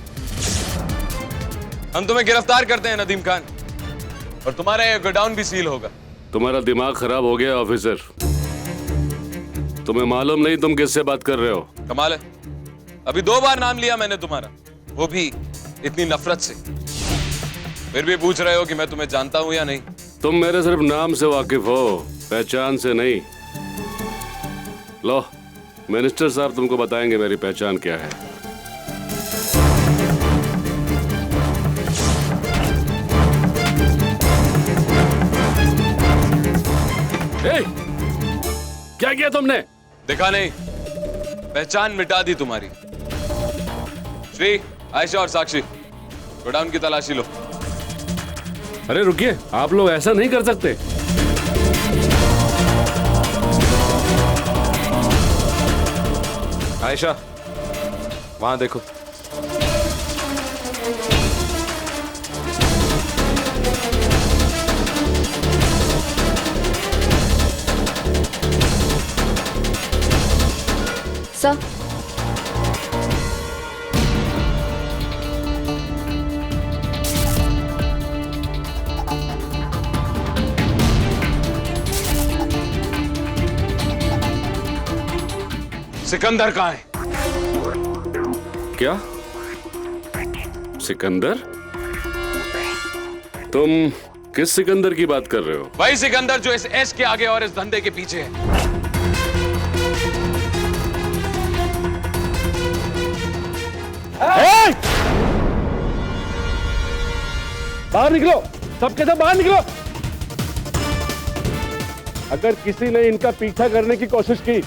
हम तुम्हें गिरफ्तार करते हैं नदीम खान, और तुम्हारा ये गोडाउन भी सील होगा। तुम्हारा दिमाग खराब हो गया ऑफिसर। तुम्हें मालूम नहीं तुम किससे बात कर रहे हो? कमाल है, अभी 2 बार नाम लिया मैंने तुम्हारा, वो भी इतनी नफरत से। फिर भी पूछ रहे हो कि मैं तुम्हें जानता हूं या नहीं? तुम मेरे सिर्फ नाम से वाकिफ हो, पहचान से नहीं। लो, मिनिस्टर साहब तुमको बताएंगे मेरी पहचान क्या है। क्या किया तुमने? देखा नहीं, पहचान मिटा दी तुम्हारी। श्री, आयशा और साक्षी, गोडाउन की तलाशी लो। अरे रुकिए, आप लोग ऐसा नहीं कर सकते। आयशा, वहां देखो। सर, सिकंदर कहाँ है? क्या? सिकंदर? तुम किस सिकंदर की बात कर रहे हो? वही सिकंदर जो इस ऐश के आगे और इस धंधे के पीछे है। बाहर निकलो, सबके सब बाहर निकलो। अगर किसी ने इनका पीछा करने की कोशिश की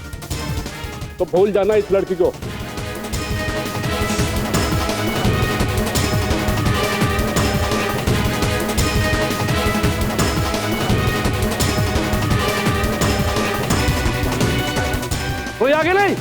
तो भूल जाना इस लड़की को। कोई आगे नहीं।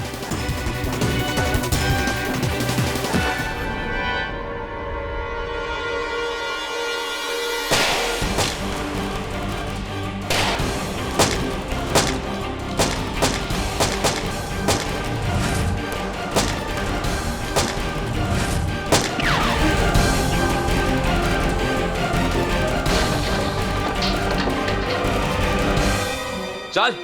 चल।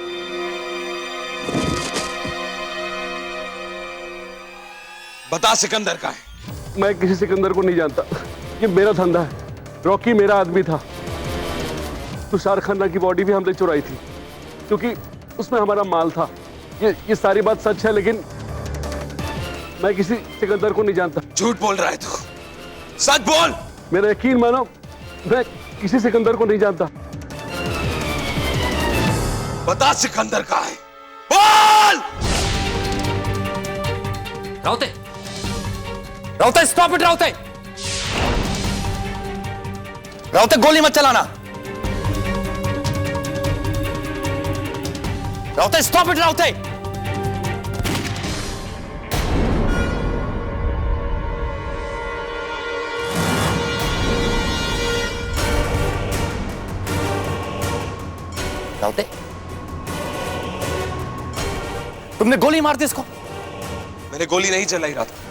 बता सिकंदर का है? मैं किसी सिकंदर को नहीं जानता, ये मेरा धंधा है। रॉकी मेरा आदमी था। तुषार खन्ना की बॉडी भी हमने चुराई थी क्योंकि उसमें हमारा माल था। ये सारी बात सच है, लेकिन मैं किसी सिकंदर को नहीं जानता। झूठ बोल रहा है तू, सच बोल। मेरा यकीन मानो, मैं किसी सिकंदर को नहीं जानता। बता सिकंदर कहाँ है? बोल। राउते, राउते, स्टॉप इट राउते। राउते, गोली मत चलाना। राउते, स्टॉप इट राउते। राउते, तुमने गोली मार दी इसको? मैंने गोली नहीं चलाई रहा था।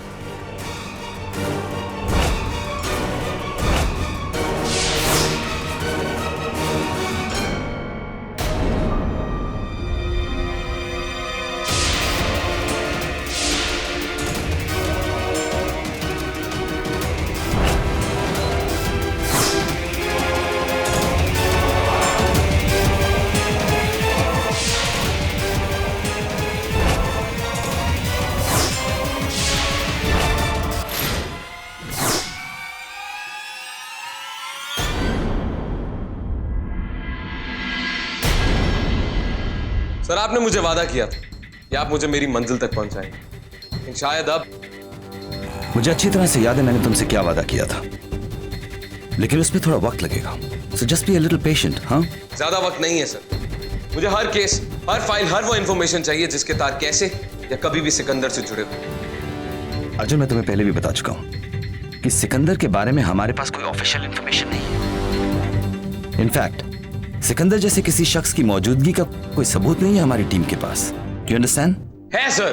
सर, आपने मुझे वादा किया था कि आप मुझे मेरी मंजिल तक पहुंचाएंगे, लेकिन शायद अब। मुझे अच्छी तरह से याद है मैंने तुमसे क्या वादा किया था, लेकिन उसमें थोड़ा वक्त लगेगा। So just be a little patient. हाँ, ज्यादा वक्त नहीं है सर। मुझे हर केस हर फाइल, हर वो इंफॉर्मेशन चाहिए जिसके तार कैसे या कभी भी सिकंदर से जुड़े हुए। अर्जुन, मैं तुम्हें पहले भी बता चुका हूं कि सिकंदर के बारे में हमारे पास कोई ऑफिशियल इंफॉर्मेशन नहीं है। इनफैक्ट सिकंदर जैसे किसी शख्स की मौजूदगी का कोई सबूत नहीं है हमारी टीम के पास। You understand? है सर,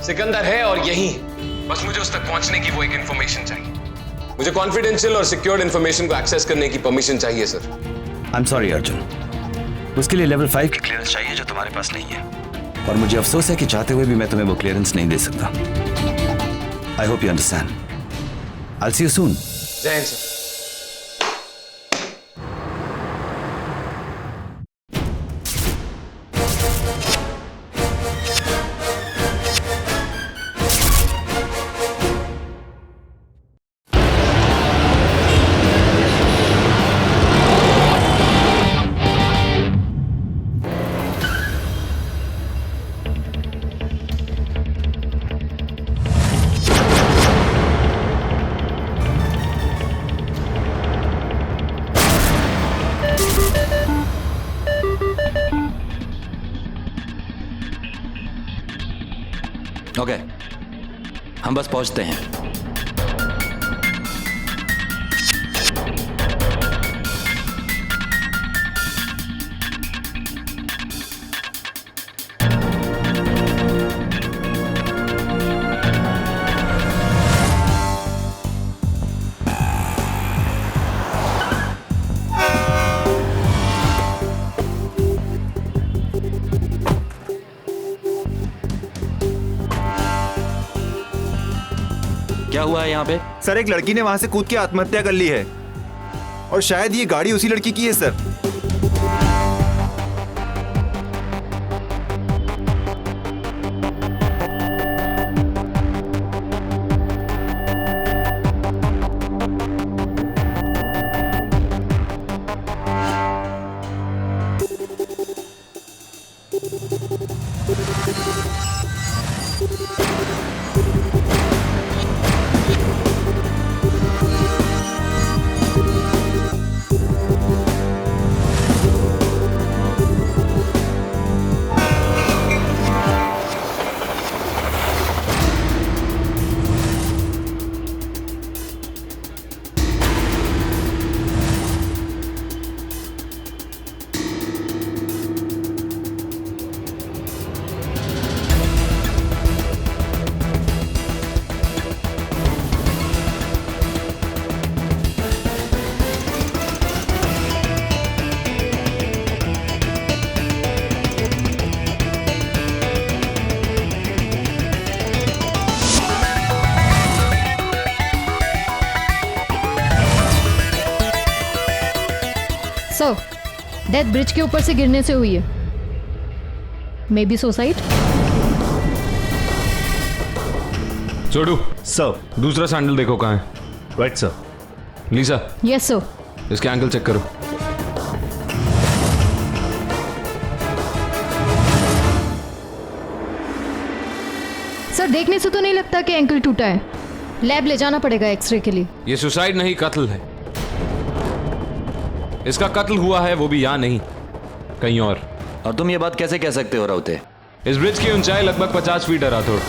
सिकंदर है और यही है। बस मुझे उस तक पहुंचने की वो एक इंफॉर्मेशन चाहिए। मुझे कॉन्फिडेंशियल और सिक्योर्ड इंफॉर्मेशन को एक्सेस करने की परमिशन चाहिए sir. I am sorry Arjun, उसके लिए लेवल 5 की क्लियरेंस चाहिए जो तुम्हारे पास नहीं है, और मुझे अफसोस है कि चाहते हुए भी मैं तुम्हें वो क्लियरेंस नहीं दे सकता। I hope you understand. I will see you soon. जय हिंद सर। ओके, हम बस पहुंचते हैं। क्या हुआ है यहाँ पे? सर, एक लड़की ने वहां से कूद के आत्महत्या कर ली है और शायद ये गाड़ी उसी लड़की की है सर। सर, डेथ ब्रिज के ऊपर से गिरने से हुई है। Maybe suicide. छोड़ू सर, दूसरा सैंडल देखो कहाँ है। Right sir. Lisa, yes sir. इसके एंकल चेक करो। सर, देखने से तो नहीं लगता कि एंकल टूटा है। लैब ले जाना पड़ेगा एक्सरे के लिए। ये सुसाइड नहीं, कत्ल है। इसका कत्ल हुआ है वो भी यहाँ नहीं, कहीं और तुम ये बात कैसे कह सकते हो राउते? इस ब्रिज की ऊंचाई लगभग 50 फीट है राठौड़।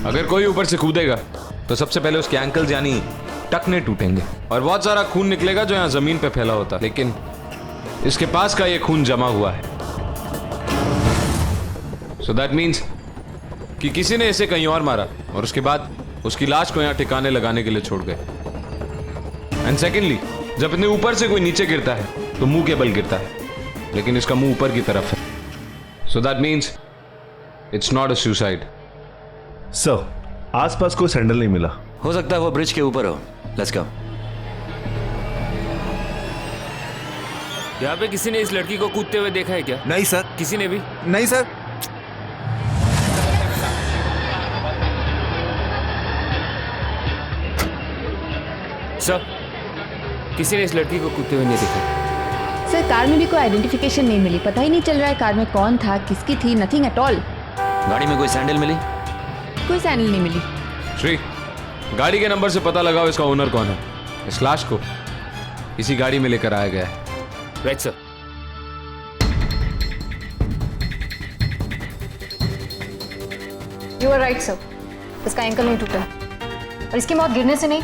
अगर कोई ऊपर से कूदेगा तो सबसे पहले उसके एंकल्स यानी टखने टूटेंगे और बहुत सारा खून निकलेगा जो यहाँ जमीन पे फैला होता। लेकिन इसके पास का ये खून जमा हुआ है, सो दैट मीन्स कि किसी ने इसे कहीं और मारा और उसके बाद उसकी लाश को यहाँ ठिकाने लगाने के लिए छोड़ गए। एंड सेकेंडली, जब इतने ऊपर से कोई नीचे गिरता है तो मुंह के बल गिरता है, लेकिन इसका मुंह ऊपर की तरफ है, so that means it's not a suicide. Sir, आसपास कोई सैंडल नहीं मिला। हो सकता है वो ब्रिज के ऊपर हो। Let's go. यहाँ पे किसी ने इस लड़की को कूदते हुए देखा है क्या? नहीं सर। किसी ने भी? नहीं सर। सर, किसी ने इस लड़की को कूदते हुए नहीं देखा। सर, कार में भी कोई आइडेंटिफिकेशन नहीं मिली। पता ही नहीं चल रहा है कार में कौन था, किसकी थी। Nothing at all. गाड़ी में कोई सैंडल मिली? कोई सैंडल नहीं मिली। श्री, गाड़ी के नंबर से पता लगाओ इसका ओनर कौन है। इस लाश को इसी गाड़ी में लेकर आया गया है। Right sir. You are right sir, इसका एंकल नहीं टूटा और इसकी मौत गिरने से नहीं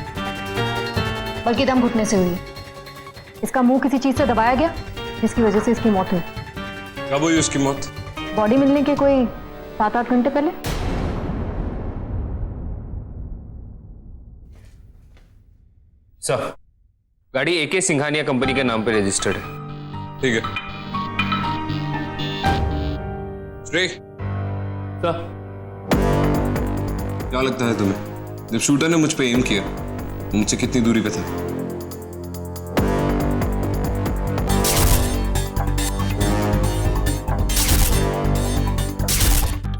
बल्कि दम घुटने से हुई है। इसका मुंह किसी चीज से दबाया गया जिसकी वजह से इसकी मौत हुई। कब हुई उसकी मौत? बॉडी मिलने के कोई 7-8 घंटे पहले। सर, गाड़ी एके सिंघानिया कंपनी के नाम पे रजिस्टर्ड है। ठीक है। श्री, सर, क्या लगता है तुम्हें, जब शूटर ने मुझ पे एम किया मुझसे कितनी दूरी पे था?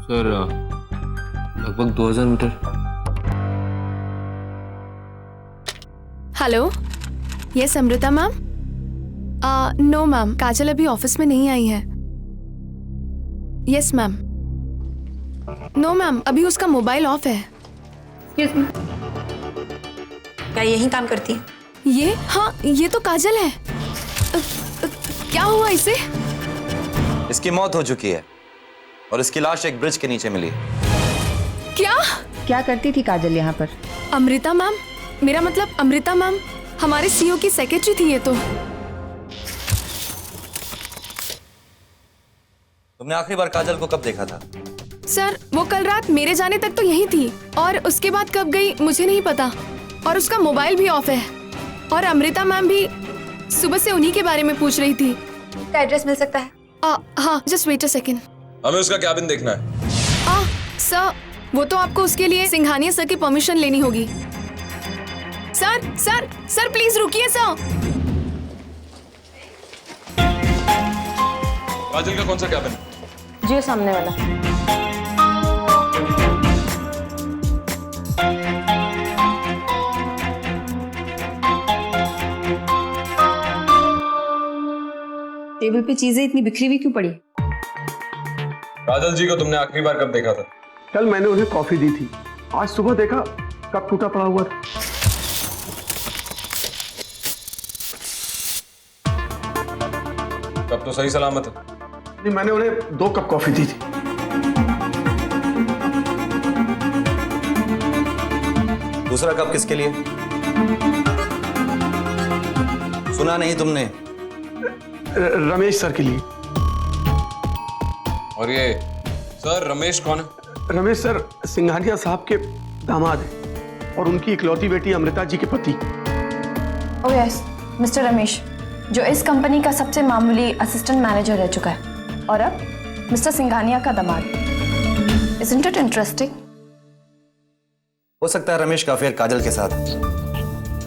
सर लगभग 2000 metre. Hello, yes Amrita ma'am. No ma'am, Kajal अभी ऑफिस में नहीं आई है। Yes ma'am. नो मैम, अभी उसका मोबाइल ऑफ है। क्या यही काम करती है? ये? हाँ, ये तो काजल है। क्या हुआ इसे? इसकी मौत हो चुकी है और इसकी लाश एक ब्रिज के नीचे मिली है। क्या करती थी काजल यहाँ पर? अमृता मैम, मेरा मतलब अमृता मैम हमारे सीईओ की सेक्रेटरी थी। ये तो तुमने आखिरी बार काजल को कब देखा था? सर, वो कल रात मेरे जाने तक तो यही थी और उसके बाद कब गई मुझे नहीं पता। और उसका मोबाइल भी ऑफ है। और अमृता मैम भी सुबह से उन्हीं के बारे में पूछ रही थी। उसका एड्रेस मिल सकता है? हाँ, जस्ट वेट अ सेकेंड। हमें उसका कैबिन देखना है। सर, वो तो आपको उसके लिए सिंघानिया सर की परमिशन लेनी होगी। सर सर सर प्लीज रुकिए सर। काजल का कौन सा कैबिन? जी सामने वाला। टेबल पे चीजें इतनी बिखरी हुई क्यों पड़ी? काजल जी को तुमने आखिरी बार कब देखा था? कल मैंने उन्हें कॉफी दी थी, आज सुबह देखा कप टूटा पड़ा हुआ था। कब तो सही सलामत है। नहीं, मैंने उन्हें 2 कप कॉफी दी थी। दूसरा कप किसके लिए? सुना नहीं तुमने? रमेश सर के लिए। और ये सर रमेश कौन है? रमेश सर सिंघानिया साहब के दामाद हैं और उनकी इकलौती बेटी अमृता जी के पति। ओह यस, मिस्टर रमेश, जो इस कंपनी का सबसे मामूली असिस्टेंट मैनेजर रह चुका है और अब मिस्टर सिंघानिया का दामाद। Isn't it interesting? हो सकता है रमेश का अफेयर काजल के साथ,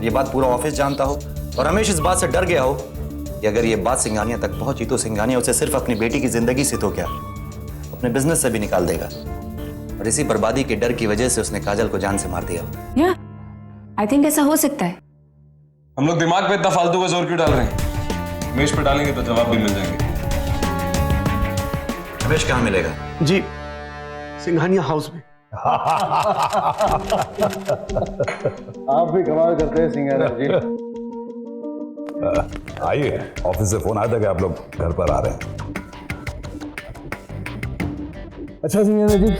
ये बात पूरा ऑफिस जानता हो और रमेश इस बात से डर गया हो कि अगर ये बात सिंघानिया तक पहुंची तो सिंघानिया उसे सिर्फ अपनी बेटी की जिंदगी से तो क्या अपने बिजनेस से भी निकाल देगा। और इसी बर्बादी के डर की वजह से उसने काजल को जान से मार दिया। आई थिंक ऐसा हो सकता है। हम लोग दिमाग पे इतना फालतू का जोर क्यों डाल रहे हैं? रमेश पे डालेंगे तो जवाब भी मिल जाएंगे। रमेश कहाँ मिलेगा? जी, सिंघानिया हाउस में। आप भी कमाल करते हैं सिंघानिया जी। आइए, ऑफिस से फोन आया था कि आप लोग घर पर आ रहे हैं। अच्छा सिंघानिया जी,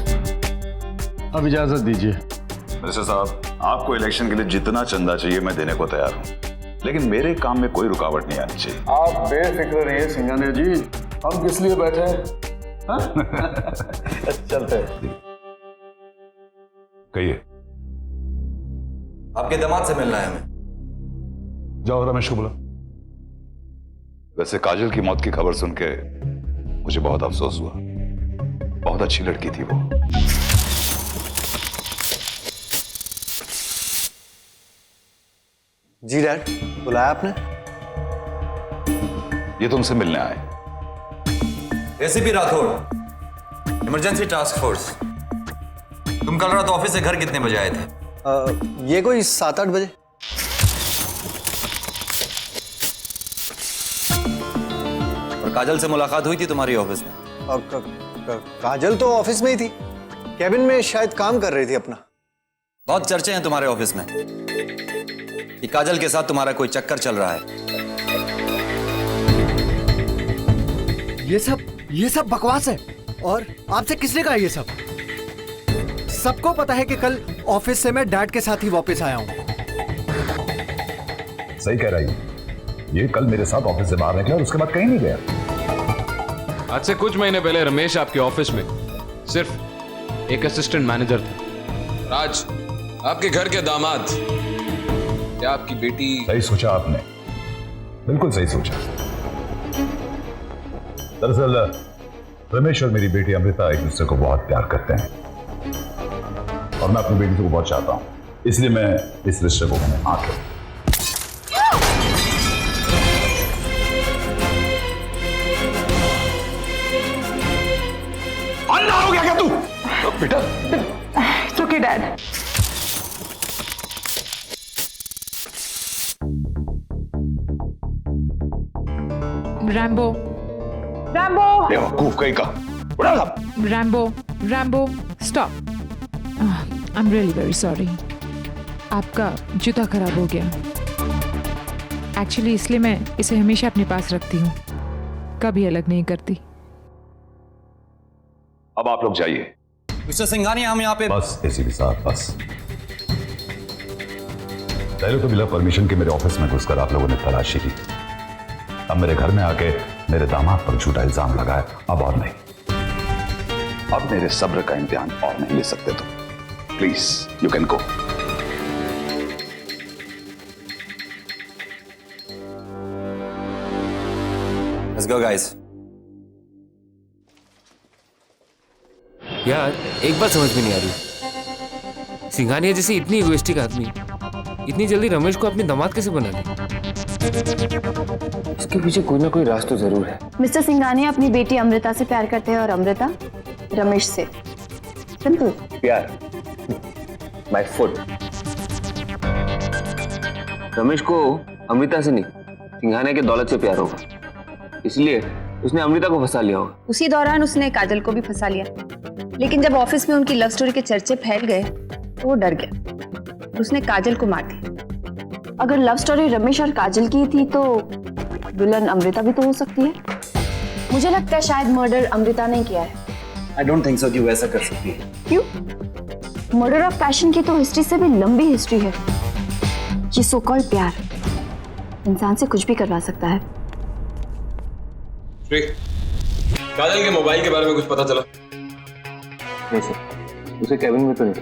अब इजाजत दीजिए। मिनिस्टर साहब, आपको इलेक्शन के लिए जितना चंदा चाहिए मैं देने को तैयार हूँ, लेकिन मेरे काम में कोई रुकावट नहीं आनी चाहिए। आप बेफिक्र रहिए सिंघानिया जी, हम किस लिए बैठे हैं? चलते हैं। कहिए। आपके दामाद से मिलना है हमें। जाओ रमेश को बुला। वैसे काजल की मौत की खबर सुन के मुझे बहुत अफसोस हुआ। बहुत अच्छी लड़की थी वो। जी डैड, बुलाया आपने? ये तुमसे मिलने आए। ACP Rathore, emergency task force. तुम कल रात ऑफिस से घर कितने बजे आए थे? ये कोई 7-8 बजे। और काजल से मुलाकात हुई थी तुम्हारी ऑफिस में? काजल तो ऑफिस में ही थी, कैबिन में शायद काम कर रही थी अपना। बहुत चर्चे हैं तुम्हारे ऑफिस में कि काजल के साथ तुम्हारा कोई चक्कर चल रहा है। ये सब बकवास है। और आपसे किसने कहा ये सब? सबको पता है कि कल ऑफिस से मैं डैड के साथ ही वापस आया हूँ। सही कह रही है। ये कल मेरे साथ ऑफिस से बाहर निकला और उसके बाद कहीं नहीं गया। आज से कुछ महीने पहले रमेश आपके ऑफिस में सिर्फ एक असिस्टेंट मैनेजर था। आज आपके घर के दामाद, क्या आपकी बेटी? सही सोचा आपने, बिल्कुल सही सोचा। दरअसल रमेश और मेरी बेटी अमृता एक दूसरे को बहुत प्यार करते हैं और मैं अपनी बेटी को बहुत चाहता हूं, इसलिए मैं इस रिश्ते को मैंने हाथ रखा। अंधा हो गया क्या तू? बेटा it's okay dad. Rambo, Rambo, बेवकूफ कहीं का। Rambo, Rambo, stop. I am really very sorry. आपका जूता खराब हो गया। एक्चुअली इसलिए मैं इसे हमेशा अपने पास रखती हूँ, कभी अलग नहीं करती। अब आप लोग जाइए। मिस्टर सिंघानिया, हम यहाँ पे बस एसीपी साहब, बस। पहले तो बिना परमिशन के मेरे ऑफिस में घुसकर आप लोगों ने तलाशी की, अब मेरे घर में आके मेरे दामाद पर झूठा इल्जाम लगाया, अब और नहीं। अब मेरे सब्र का इम्तिहान और नहीं ले सकते तुम। Please you can go. Let's go guys. यार एक बात समझ में नहीं आ रही, सिंघानिया जैसे इतनी इगोइस्टिक आदमी इतनी जल्दी रमेश को अपने दामाद कैसे बना ली? इसके पीछे कोई ना कोई राज तो जरूर है। मिस्टर सिंघानिया अपनी बेटी अमृता से प्यार करते हैं और अमृता रमेश से। सिंपल। प्यार बाय फुट। रमेश को अमृता से नहीं, सिंघानिया के दौलत से प्यार होगा, इसलिए उसने अमृता को फंसा लिया होगा। उसी दौरान उसने काजल को भी फंसा लिया, लेकिन जब ऑफिस में उनकी लव स्टोरी के चर्चे फैल गए तो वो डर गया, उसने काजल को मार दिया। अगर लव स्टोरी रमेश और काजल की थी तो विलन अमृता भी तो हो सकती है। मुझे लगता है शायद मर्डर अमृता ने किया है। आई डोंट थिंक सो कि वो ऐसा कर सकती है। क्यों? मर्डर ऑफ पैशन की तो हिस्ट्री से भी लंबी हिस्ट्री है। ये सो कॉल्ड प्यार इंसान से कुछ भी करवा सकता है। काजल के मोबाइल के बारे में कुछ पता चला? नहीं सर, उसे कैबिन में तो नहीं।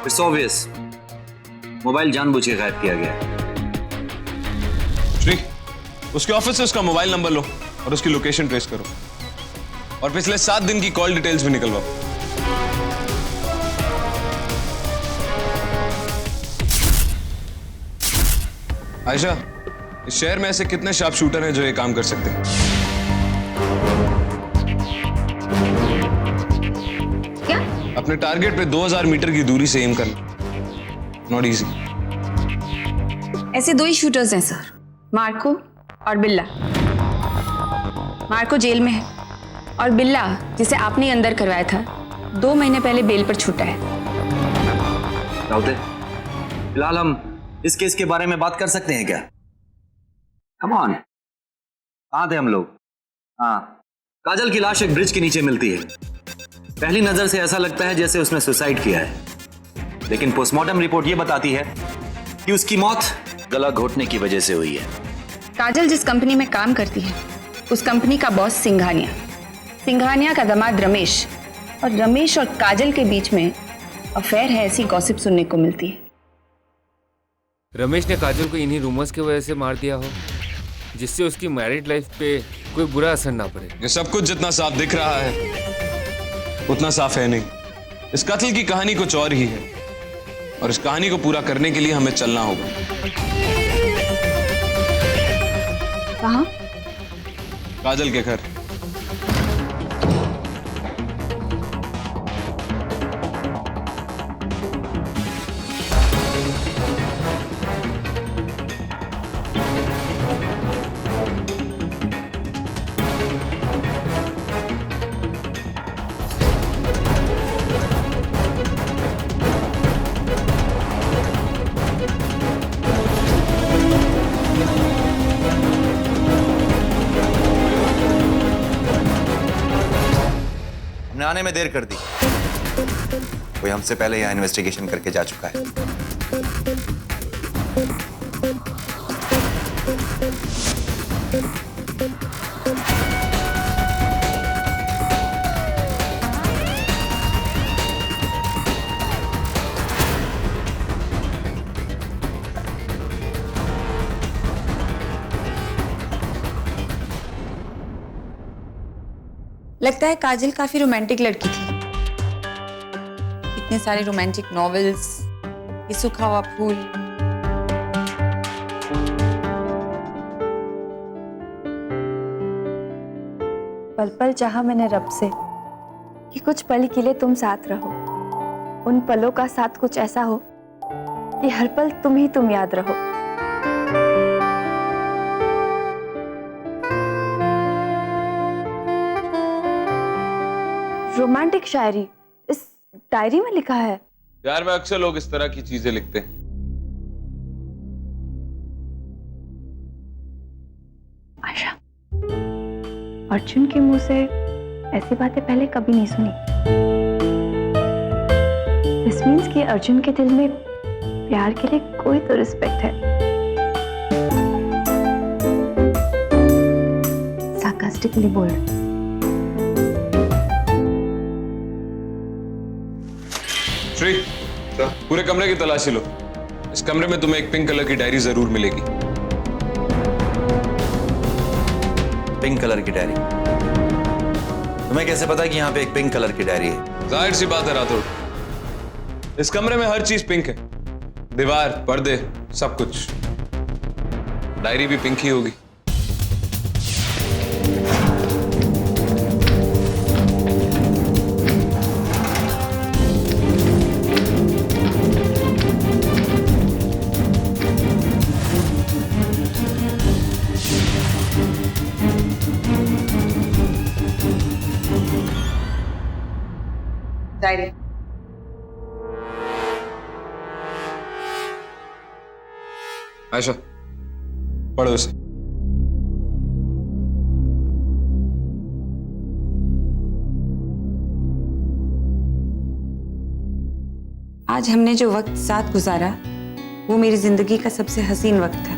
इट्स ऑब्वियस, मोबाइल जानबूझ के गायब किया गया। श्री, उसके ऑफिस से उसका मोबाइल नंबर लो और उसकी लोकेशन ट्रेस करो और पिछले 7 दिन की कॉल डिटेल्स भी निकलवाओ। आयशा, इस शहर में ऐसे कितने शार्प शूटर हैं जो ये काम कर सकते हैं? क्या? अपने टारगेट पे 2000 मीटर की दूरी से एम करना नॉट इजी। ऐसे 2 ही शूटर्स हैं सर, मार्को और बिल्ला। मार्को जेल में है और बिल्ला, जिसे आपने ही अंदर करवाया था, 2 महीने पहले बेल पर छूटा है। राउते, फिलहाल हम इस केस के बारे में बात कर सकते हैं क्या? कम ऑन, कहाँ थे हम लोग? हाँ, काजल की लाश एक ब्रिज के नीचे मिलती है। पहली नजर से ऐसा लगता है जैसे उसने सुसाइड किया है, लेकिन पोस्टमार्टम रिपोर्ट यह बताती है कि उसकी मौत गला घोटने की वजह से हुई है। काजल जिस कंपनी में काम करती है, उस कंपनी का बॉस सिंघानिया, सिंघानिया का दामाद रमेश, और रमेश और काजल के बीच में अफेयर है, ऐसी गॉसिप सुनने को मिलती है। रमेश ने काजल को इन्हीं रूमर्स की वजह से मार दिया हो, जिससे उसकी मैरिड लाइफ पे कोई बुरा असर ना पड़े। ये सब कुछ जितना साफ दिख रहा है उतना साफ है नहीं। इस कत्ल की कहानी कुछ और ही है और इस कहानी को पूरा करने के लिए हमें चलना होगा। कहाँ? काजल के घर। हमने आने में देर कर दी। कोई हमसे पहले यहाँ इन्वेस्टिगेशन करके जा चुका है। लगता है काजल काफी रोमांटिक लड़की थी। इतने सारे रोमांटिक नॉवेल्स, ये सूखा हुआ फूल। पल पल चाहा मैंने रब से कि कुछ पल के लिए तुम साथ रहो। उन पलों का साथ कुछ ऐसा हो कि हर पल तुम याद रहो। रोमांटिक शायरी इस डायरी में लिखा है। प्यार में अक्सर लोग इस तरह की चीजें लिखते हैं। आशा, अर्जुन के मुंह से ऐसी बातें पहले कभी नहीं सुनी। दिस मीन्स कि अर्जुन के दिल में प्यार के लिए कोई तो रिस्पेक्ट है। Sarcastically bold. श्री, पूरे कमरे की तलाशी लो। इस कमरे में तुम्हें एक पिंक कलर की डायरी जरूर मिलेगी। पिंक कलर की डायरी? तुम्हें कैसे पता कि यहाँ पे एक पिंक कलर की डायरी है? जाहिर सी बात है राठौड़, इस कमरे में हर चीज पिंक है। दीवार, पर्दे, सब कुछ। डायरी भी पिंक ही होगी। डायरी। आयशा, पढ़ो इसे। आज हमने जो वक्त साथ गुजारा वो मेरी जिंदगी का सबसे हसीन वक्त था।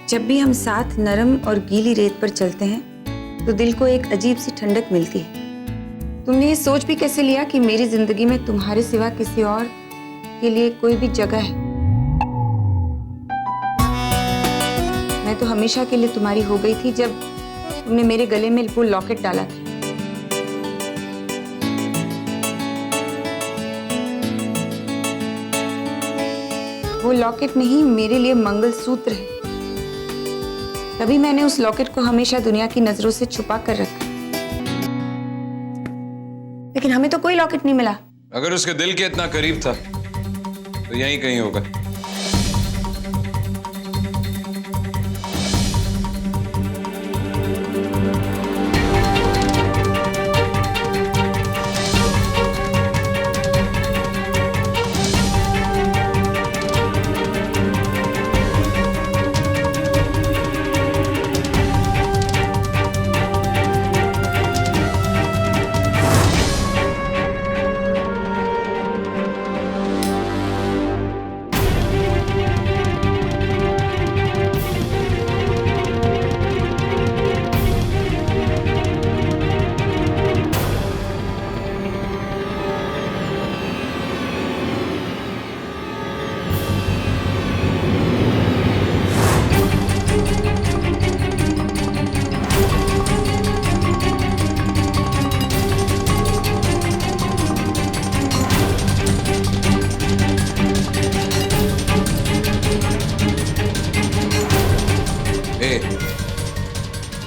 जब भी हम साथ नरम और गीली रेत पर चलते हैं तो दिल को एक अजीब सी ठंडक मिलती है। तुमने ये सोच भी कैसे लिया कि मेरी जिंदगी में तुम्हारे सिवा किसी और के लिए कोई भी जगह है? मैं तो हमेशा के लिए तुम्हारी हो गई थी जब तुमने मेरे गले में वो लॉकेट डाला था। वो लॉकेट नहीं, मेरे लिए मंगलसूत्र है। तभी मैंने उस लॉकेट को हमेशा दुनिया की नजरों से छुपा कर रखा। लेकिन हमें तो कोई लॉकेट नहीं मिला। अगर उसके दिल के इतना करीब था तो यहीं कहीं होगा।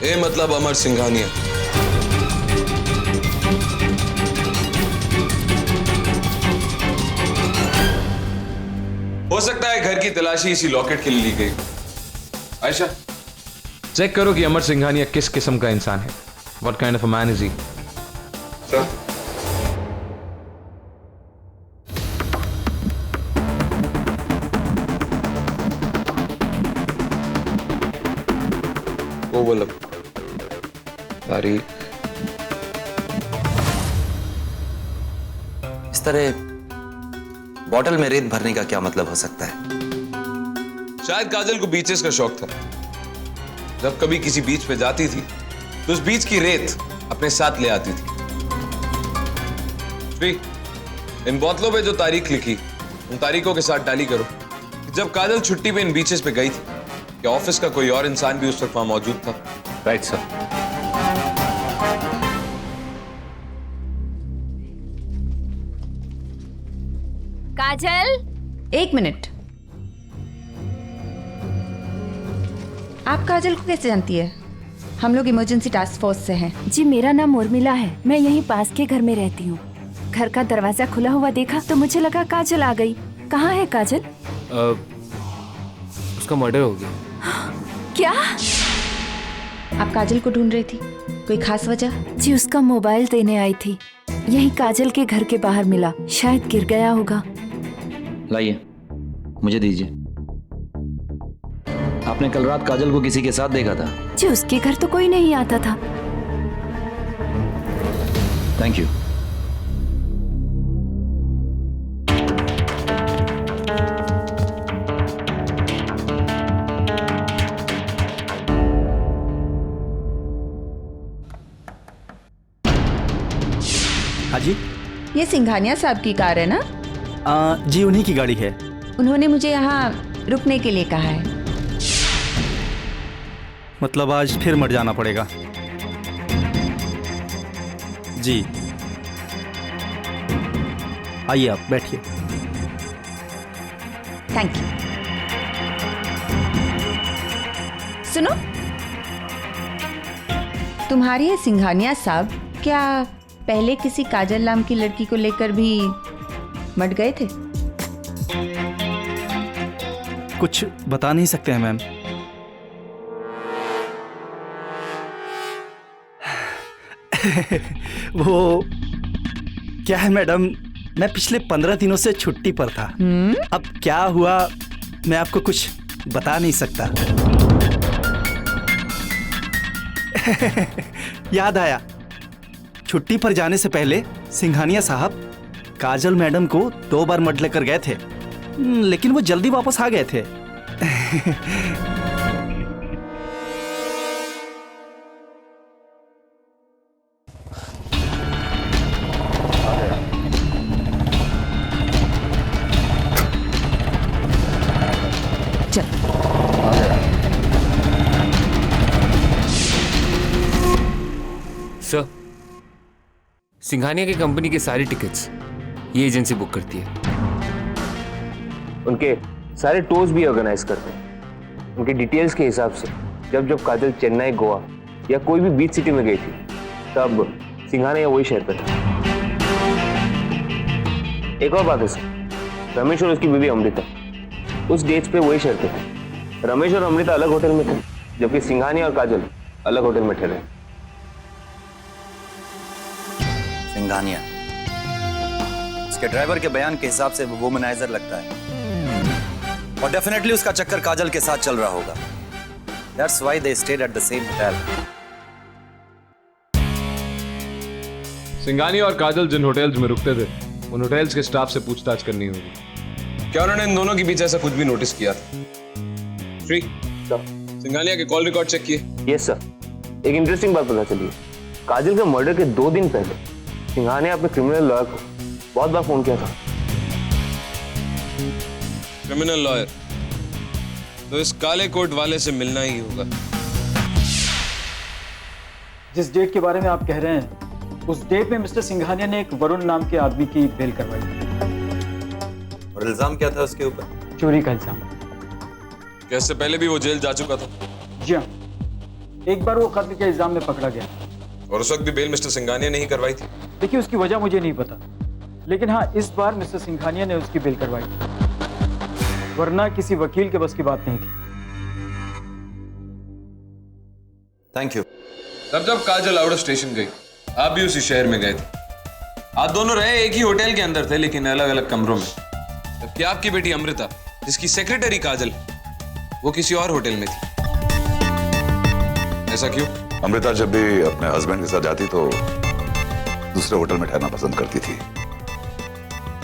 ए मतलब अमर सिंघानिया। हो सकता है घर की तलाशी इसी लॉकेट के लिए ली गई। आयशा, चेक करो कि अमर सिंघानिया किस किस्म का इंसान है। What kind of a man is he? Sir, वो बोला तारीख। इस तरह बॉटल में रेत भरने का क्या मतलब हो सकता है? शायद काजल को बीचेस का शौक था। जब कभी किसी बीच पे जाती थी तो उस बीच की रेत अपने साथ ले आती थी। श्री, इन बोतलों पे जो तारीख लिखी उन तारीखों के साथ टाली करो कि जब काजल छुट्टी पे इन बीचेस पे गई थी, क्या ऑफिस का कोई और इंसान भी उस वक्त वहां मौजूद था? Right sir. काजल, एक मिनट। आप काजल को कैसे जानती है? हम लोग इमरजेंसी टास्क फोर्स से हैं। जी, मेरा नाम उर्मिला है। मैं यहीं पास के घर में रहती हूँ। घर का दरवाजा खुला हुआ देखा तो मुझे लगा काजल आ गई। कहाँ है काजल? उसका मर्डर हो गया। क्या? आप काजल को ढूंढ रही थी, कोई खास वजह? जी, उसका मोबाइल देने आई थी। यही काजल के घर के बाहर मिला, शायद गिर गया होगा। लाइए, मुझे दीजिए। आपने कल रात काजल को किसी के साथ देखा था? जी, उसके घर तो कोई नहीं आता था। Thank you. हाँ जी। ये सिंघानिया साहब की कार है ना? जी, उन्हीं की गाड़ी है। उन्होंने मुझे यहाँ रुकने के लिए कहा है। मतलब आज फिर मर जाना पड़ेगा? जी, आइए आप बैठिए। Thank you. सुनो, तुम्हारे ये सिंघानिया साहब क्या पहले किसी काजल नाम की लड़की को लेकर भी मर गए थे? कुछ बता नहीं सकते हैं मैम। वो क्या है मैडम, मैं पिछले 15 दिनों से छुट्टी पर था। अब क्या हुआ मैं आपको कुछ बता नहीं सकता। याद आया, छुट्टी पर जाने से पहले सिंघानिया साहब काजल मैडम को 2 बार मड लेकर गए थे, लेकिन वो जल्दी वापस आ गए थे। सर, सिंघानिया की कंपनी की सारी टिकट्स ये एजेंसी बुक करती है। उनके सारे टूर्स भी ऑर्गेनाइज करते हैं। उनके डिटेल्स के हिसाब से जब जब काजल चेन्नई, गोवा या कोई भी बीच सिटी में गई थी, तब सिंघानिया वही शहर पर था। एक और बात है सर, रमेश और उसकी बीवी अमृता उस डेट्स पे वही शहर पे थे। रमेश और अमृता अलग होटल में थे, जबकि सिंघानिया और काजल अलग होटल में ठहरे। सिंघानिया, उसके ड्राइवर के बयान के हिसाब से वो वुमनाइजर लगता है और डेफिनेटली उसका चक्कर काजल के साथ चल रहा होगा। That's why they stayed at the same hotel. Singhania और काजल जिन होटल्स में रुकते थे, उन होटल्स के स्टाफ से पूछताछ करनी होगी। क्या उन्होंने इन दोनों के बीच ऐसा कुछ भी नोटिस किया था? श्री, सिंघानिया के कॉल रिकॉर्ड चेक किए? Yes sir. एक इंटरेस्टिंग बात पता चली है। काजल के मर्डर के 2 दिन पहले सिंघानिया अपने क्रिमिनल लॉयर को बहुत बार फोन किया था। Criminal lawyer? तो इस काले कोट वाले से मिलना ही होगा। जिस डेट के बारे में आप कह रहे हैं, उस डेट में मिस्टर सिंघानिया ने एक वरुण नाम के आदमी की बेल करवाई थी। और इल्जाम क्या था उसके ऊपर? चोरी का इल्जाम। क्या इससे पहले भी वो जेल जा चुका था? जी हाँ, एक बार वो कत्ल के इल्जाम में पकड़ा गया। और उस वक्त भी बेल मिस्टर सिंघानिया ने ही करवाई थी? देखिए, उसकी वजह मुझे नहीं पता, लेकिन हाँ, इस बार मिस्टर सिंघानिया ने उसकी बेल करवाई, वरना किसी वकील के बस की बात नहीं थी। Thank you. तब जब काजल आउट ऑफ स्टेशन गई, आप भी उसी शहर में गए थे। आप दोनों रहे एक ही होटल के अंदर थे, लेकिन अलग अलग कमरों में। जबकि आपकी बेटी अमृता, जिसकी सेक्रेटरी काजल, वो किसी और होटल में थी। ऐसा क्यों? अमृता जब भी अपने हस्बैंड के साथ जाती तो दूसरे होटल में ठहरना पसंद करती थी।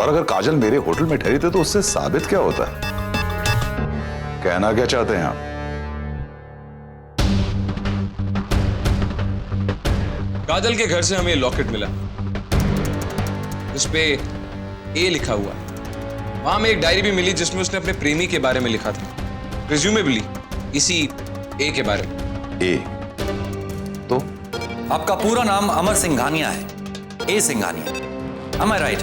और अगर काजल मेरे होटल में ठहरी थी तो उससे साबित क्या होता है? कहना क्या चाहते हैं आप? काजल के घर से हमें लॉकेट मिला, उस पे ए लिखा हुआ। वहां में एक डायरी भी मिली जिसमें उसने अपने प्रेमी के बारे में लिखा था, प्रिज्यूमेबली इसी ए के बारे में। ए तो आपका पूरा नाम अमर सिंघानिया है, ए सिंघानिया, am I right?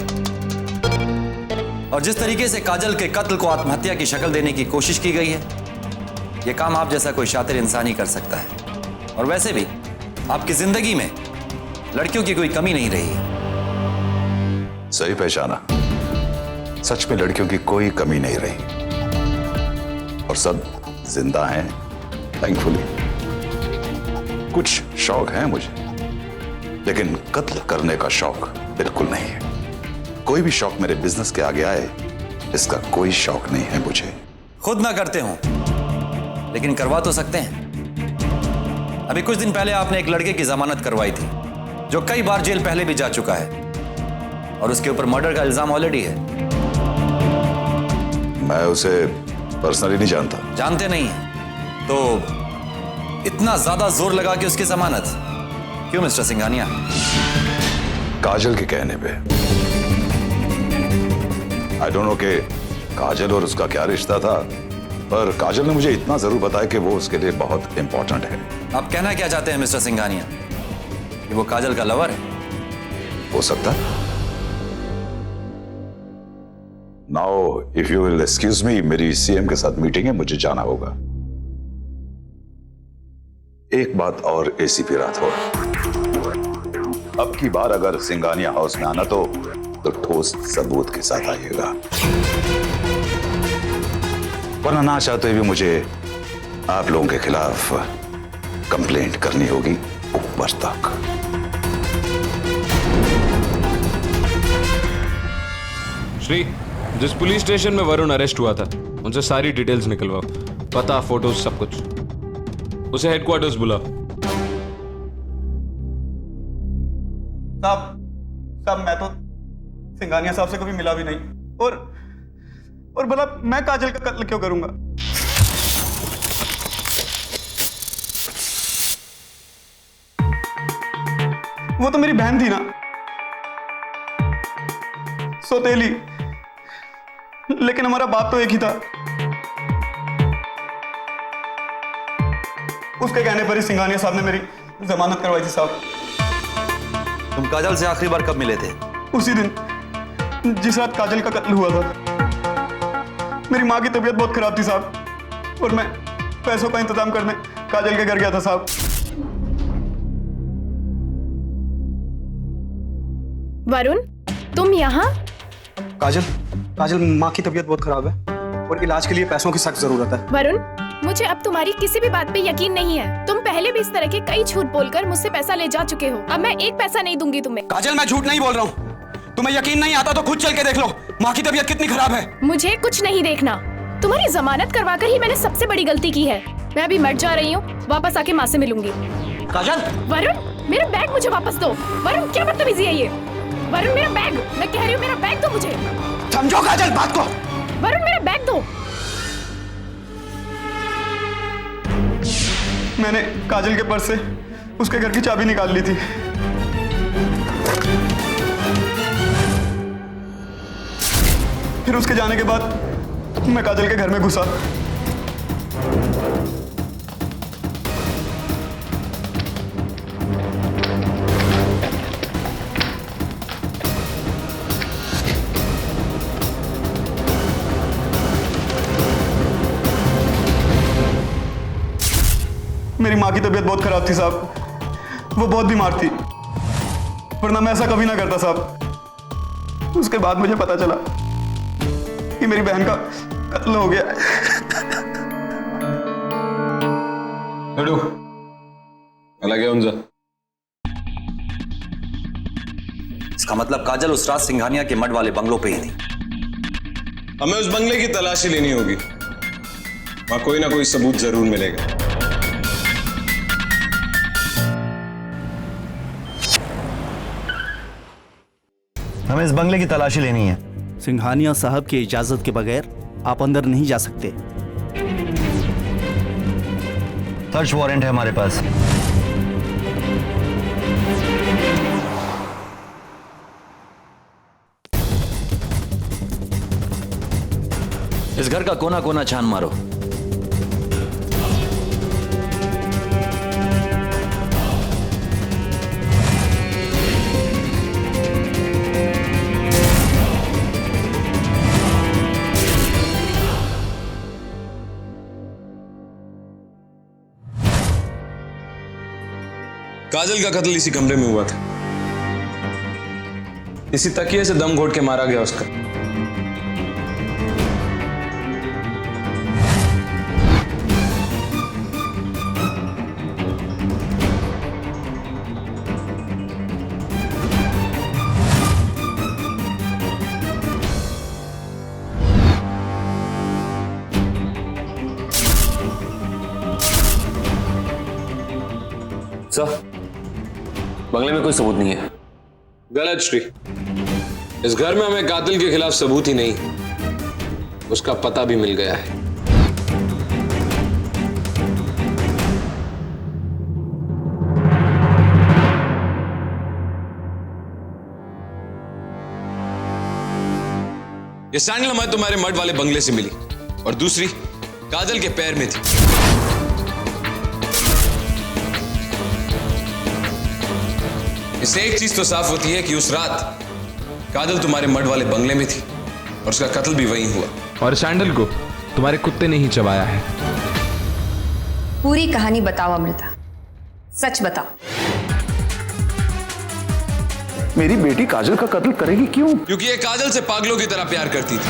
और जिस तरीके से काजल के कत्ल को आत्महत्या की शक्ल देने की कोशिश की गई है, यह काम आप जैसा कोई शातिर इंसान ही कर सकता है। और वैसे भी आपकी जिंदगी में लड़कियों की कोई कमी नहीं रही है। सही पहचाना, सच में लड़कियों की कोई कमी नहीं रही और सब जिंदा हैं, थैंकफुली। कुछ शौक है मुझे, लेकिन कत्ल करने का शौक बिल्कुल नहीं है। कोई भी शौक मेरे बिजनेस के आगे आए, इसका कोई शौक नहीं है मुझे। खुद ना करते हो, लेकिन करवा तो सकते हैं। अभी कुछ दिन पहले आपने एक लड़के की जमानत करवाई थी जो कई बार जेल पहले भी जा चुका है और उसके ऊपर मर्डर का इल्जाम ऑलरेडी है। मैं उसे पर्सनली नहीं जानता। जानते नहीं है तो इतना ज्यादा जोर लगा के उसकी जमानत क्यों मिस्टर सिंघानिया? काजल के कहने पे। आई डोंट नो कि काजल और उसका क्या रिश्ता था, पर काजल ने मुझे इतना जरूर बताया कि वो उसके लिए बहुत इंपॉर्टेंट है। आप कहना क्या चाहते हैं मिस्टर सिंघानिया कि वो काजल का लवर है? हो सकता है। Now if you will excuse me, मेरी सीएम के साथ मीटिंग है, मुझे जाना होगा। एक बात और एसीपी राठौर, अब की बार अगर सिंघानिया हाउस में आना तो ठोस सबूत के साथ आइएगा, वरना ना चाहते भी मुझे आप लोगों के खिलाफ कंप्लेंट करनी होगी ऊपर तक। श्री, जिस पुलिस स्टेशन में वरुण अरेस्ट हुआ था उनसे सारी डिटेल्स निकलवाओ, पता, फोटोज, सब कुछ। उसे हेडक्वार्टर्स बुलाओ। साहब मैं तो सिंघानिया साहब से कभी मिला भी नहीं, और भला मैं काजल का कत्ल क्यों करूंगा? वो तो मेरी बहन थी ना, सौतेली, लेकिन हमारा बाप तो एक ही था। उसके कहने पर ही सिंघानिया साहब ने मेरी जमानत करवाई थी। साहब, तुम काजल से आखिरी बार कब मिले थे? उसी दिन जिस रात काजल का कत्ल हुआ था। मेरी माँ की तबीयत बहुत खराब थी साहब, और मैं पैसों का इंतजाम करने काजल के घर गया था साहब। वरुण, तुम यहाँ? काजल माँ की तबीयत बहुत खराब है और इलाज के लिए पैसों की सख्त जरूरत है। वरुण, मुझे अब तुम्हारी किसी भी बात पे यकीन नहीं है। तुम पहले भी इस तरह के कई झूठ बोलकर मुझसे पैसा ले जा चुके हो। अब मैं एक पैसा नहीं दूंगी तुम्हें। काजल, मैं झूठ नहीं बोल रहा हूँ। तुम्हें यकीन नहीं आता तो खुद चल के देख लो, माँ की तबीयत कितनी खराब है। मुझे कुछ नहीं देखना। तुम्हारी जमानत करवाकर ही मैंने सबसे बड़ी गलती की है। मैं अभी मर जा रही हूँ, वापस आके माँ से मिलूंगी। काजल! वरुण, मेरा बैग मुझे वापस दो। वरुण, क्या बदतमीजी है ये? वरुण, मेरा बैग, मैं कह रही हूँ मेरा बैग दो मुझे। समझो काजल बात को। वरुण, मेरा बैग दो। मैंने काजल के पर्स से उसके घर की चाबी निकाल ली थी। फिर उसके जाने के बाद मैं काजल के घर में घुसा। मेरी माँ की तबीयत बहुत खराब थी साहब, वो बहुत बीमार थी, वरना मैं ऐसा कभी ना करता साहब। उसके बाद मुझे पता चला कि मेरी बहन का कत्ल हो गया। लड्डू, अलग है उनसे। इसका मतलब काजल उस रात सिंघानिया के मड वाले बंगलों पे ही थी। हमें उस बंगले की तलाशी लेनी होगी, वहां कोई ना कोई सबूत जरूर मिलेगा। हमें इस बंगले की तलाशी लेनी है, सिंघानिया साहब की इजाजत के बगैर आप अंदर नहीं जा सकते। सर्च वारंट है हमारे पास। इस घर का कोना कोना छान मारो। काजल का कत्ल इसी कमरे में हुआ था। इसी तकिए से दम घोट के मारा गया उसका। सर, बंगले में कोई सबूत नहीं है। गलत श्री। इस घर में हमें कातिल के खिलाफ सबूत ही नहीं, उसका पता भी मिल गया है। ये सैंडल हमें तुम्हारे मर्द वाले बंगले से मिली और दूसरी काजल के पैर में थी। इससे एक चीज तो साफ होती है कि उस रात काजल तुम्हारे मर्द वाले बंगले में थी और उसका कत्ल भी वहीं हुआ। और सैंडल को तुम्हारे कुत्ते ने ही चबाया है। पूरी कहानी बताओ अमृता, सच बताओ। मेरी बेटी काजल का कत्ल करेगी क्यों? क्योंकि ये काजल से पागलों की तरह प्यार करती थी।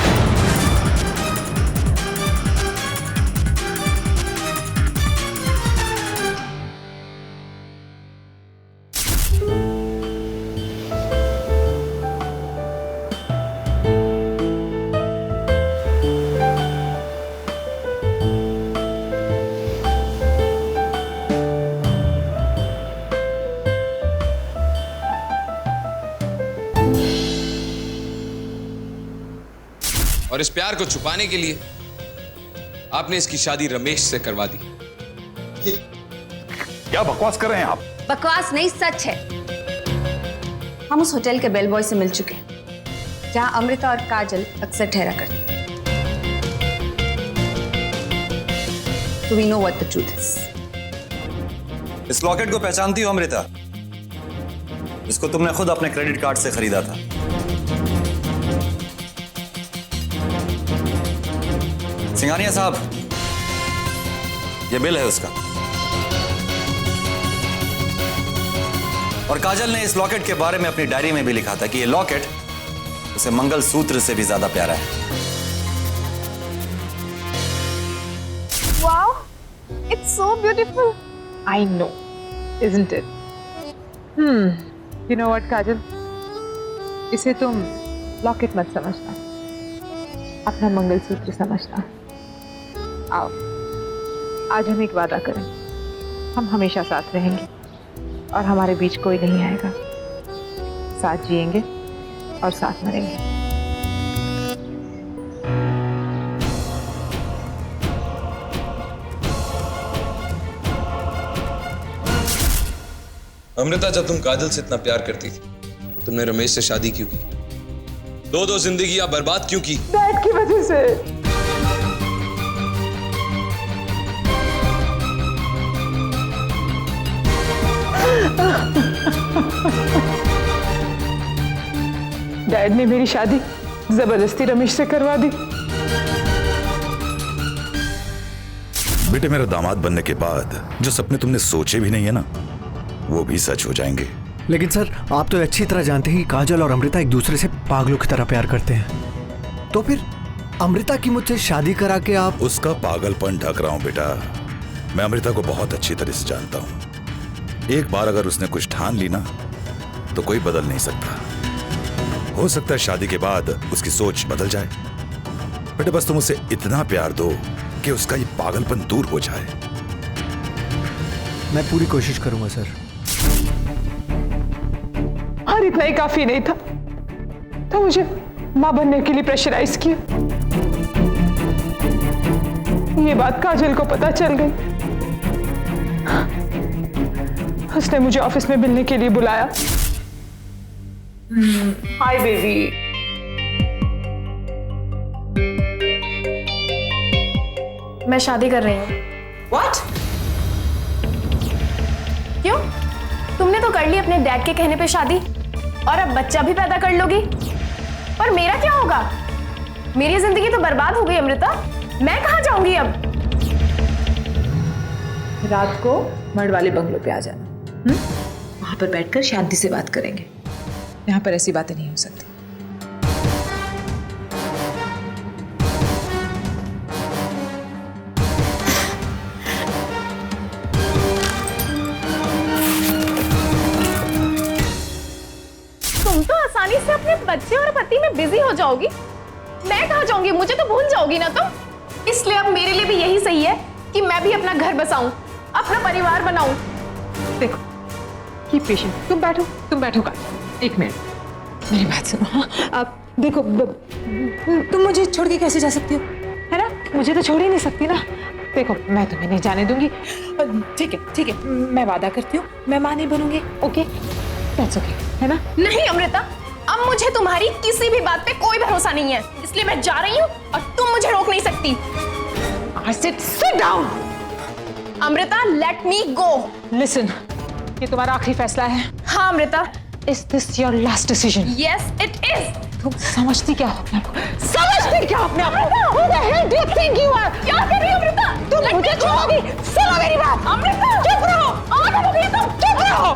और इस प्यार को छुपाने के लिए आपने इसकी शादी रमेश से करवा दी। क्या बकवास कर रहे हैं आप? बकवास नहीं, सच है। हम उस होटल के बेल बॉय से मिल चुके हैं जहां अमृता और काजल अक्सर ठहरा करती। So we know what the truth is. इस लॉकेट को पहचानती हो अमृता? इसको तुमने खुद अपने क्रेडिट कार्ड से खरीदा था। सिंघानिया साहब, ये बिल है उसका। और काजल ने इस लॉकेट के बारे में अपनी डायरी में भी लिखा था कि ये लॉकेट उसे मंगलसूत्र से भी ज्यादा प्यारा है। Wow, it's so beautiful. I know, isn't it? You know what, काजल? इसे तुम लॉकेट मत समझना, अपना मंगलसूत्र समझना। आओ, आज हम एक वादा करें, हम हमेशा साथ रहेंगे और हमारे बीच कोई नहीं आएगा। साथ जिएंगे और साथ मरेंगे। अमृता, जब तुम काजल से इतना प्यार करती थी तो तुमने रमेश से शादी क्यों की? दो जिंदगियां बर्बाद क्यों की? डैड की वजह से। डैड ने मेरी शादी जबरदस्ती रमेश से करवा दी। बेटे, मेरा दामाद बनने के बाद जो सपने तुमने सोचे भी नहीं है ना, वो भी सच हो जाएंगे। लेकिन सर, आप तो अच्छी तरह जानते हैं कि काजल और अमृता एक दूसरे से पागलों की तरह प्यार करते हैं। तो फिर अमृता की मुझसे शादी करा के आप... उसका पागलपन ढक रहा हूं बेटा। मैं अमृता को बहुत अच्छी तरह से जानता हूं। एक बार अगर उसने कुछ ठान ली ना, तो कोई बदल नहीं सकता। हो सकता है शादी के बाद उसकी सोच बदल जाए। बेटे, बस तुम उसे इतना प्यार दो कि उसका ये पागलपन दूर हो जाए। मैं पूरी कोशिश करूंगा सर। और इतना ही काफी नहीं था तो मुझे माँ बनने के लिए प्रेशराइज किया। ये बात काजल को पता चल गई। उसने मुझे ऑफिस में मिलने के लिए बुलाया। Hi baby. मैं शादी कर रही हूँ। What? क्यों? तुमने तो कर ली अपने डैड के कहने पे शादी और अब बच्चा भी पैदा कर लोगी। पर मेरा क्या होगा? मेरी जिंदगी तो बर्बाद हो गई अमृता। मैं कहाँ जाऊंगी अब? रात को मर्ड वाले बंगलों पे आ जाना। वहां पर बैठकर शांति से बात करेंगे। यहाँ पर ऐसी बातें नहीं हो सकती। तुम तो आसानी से अपने बच्चे और पति में बिजी हो जाओगी। मैं कहाँ जाऊंगी? मुझे तो भूल जाओगी ना तुम। इसलिए अब मेरे लिए भी यही सही है कि मैं भी अपना घर बसाऊं, अपना परिवार बनाऊं। देखो, कीप पेशेंट। तुम बैठो का। एक मिनट, मेरी बात सुनो। हाँ, आप देखो, तुम मुझे छोड़ के कैसे जा सकती हो, है ना? मुझे तो छोड़ ही नहीं सकती ना। देखो, मैं तुम्हें नहीं जाने दूंगी। ठीक है, मैं वादा करती हूँ, मैं माँ नहीं बनूंगी। ओके, दैट्स ओके, है ना? नहीं अमृता, अब मुझे तुम्हारी किसी भी बात पे कोई भरोसा नहीं है, इसलिए मैं जा रही हूँ और तुम मुझे रोक नहीं सकती। I said sit down. Amrita, let me go. Listen, ये तुम्हारा आखिरी फैसला है। हाँ Amrita. Is this your last decision? Yes, it is. तुम समझती क्या हो अपने आप को? समझती क्या हो अपने आप को? Who the hell do you think you are? क्या कर रही हो अमृता? तुम मुझे छोड़ोगी? सुनो मेरी बात। अमृता, चुप रहो। आगे बढ़िए तुम। चुप रहो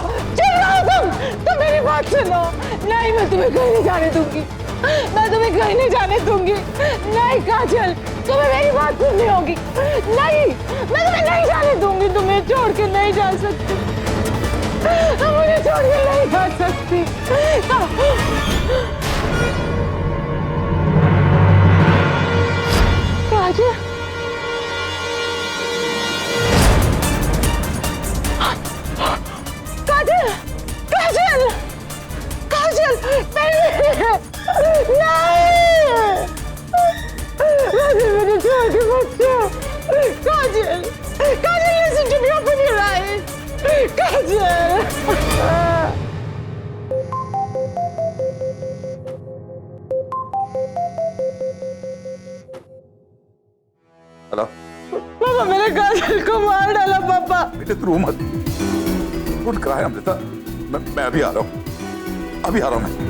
तुम मेरी बात सुनो। नहीं, मैं तुम्हें कहीं नहीं जाने दूंगी। मैं तुम्हें कहीं नहीं जाने दूंगी। नहीं काजल, तुम्हें मेरी बात सुननी होगी। नहीं, मैं तुम्हें नहीं जाने दूंगी। तुम्हें छोड़ के नहीं जा सकती। मुझे छोड़ के नहीं जा सकती। काजल, काजल, काजल, काजल, नहीं, मुझे छोड़ के मत जाओ। काजल, काजल, listen to me, open your eyes. Kajal. Hello पापा, मेरे काजल को मार डाला पापा। बेटे तू रो मत, डोंट क्राई अमृता। मैं अभी आ रहा हूँ, अभी आ रहा हूँ मैं।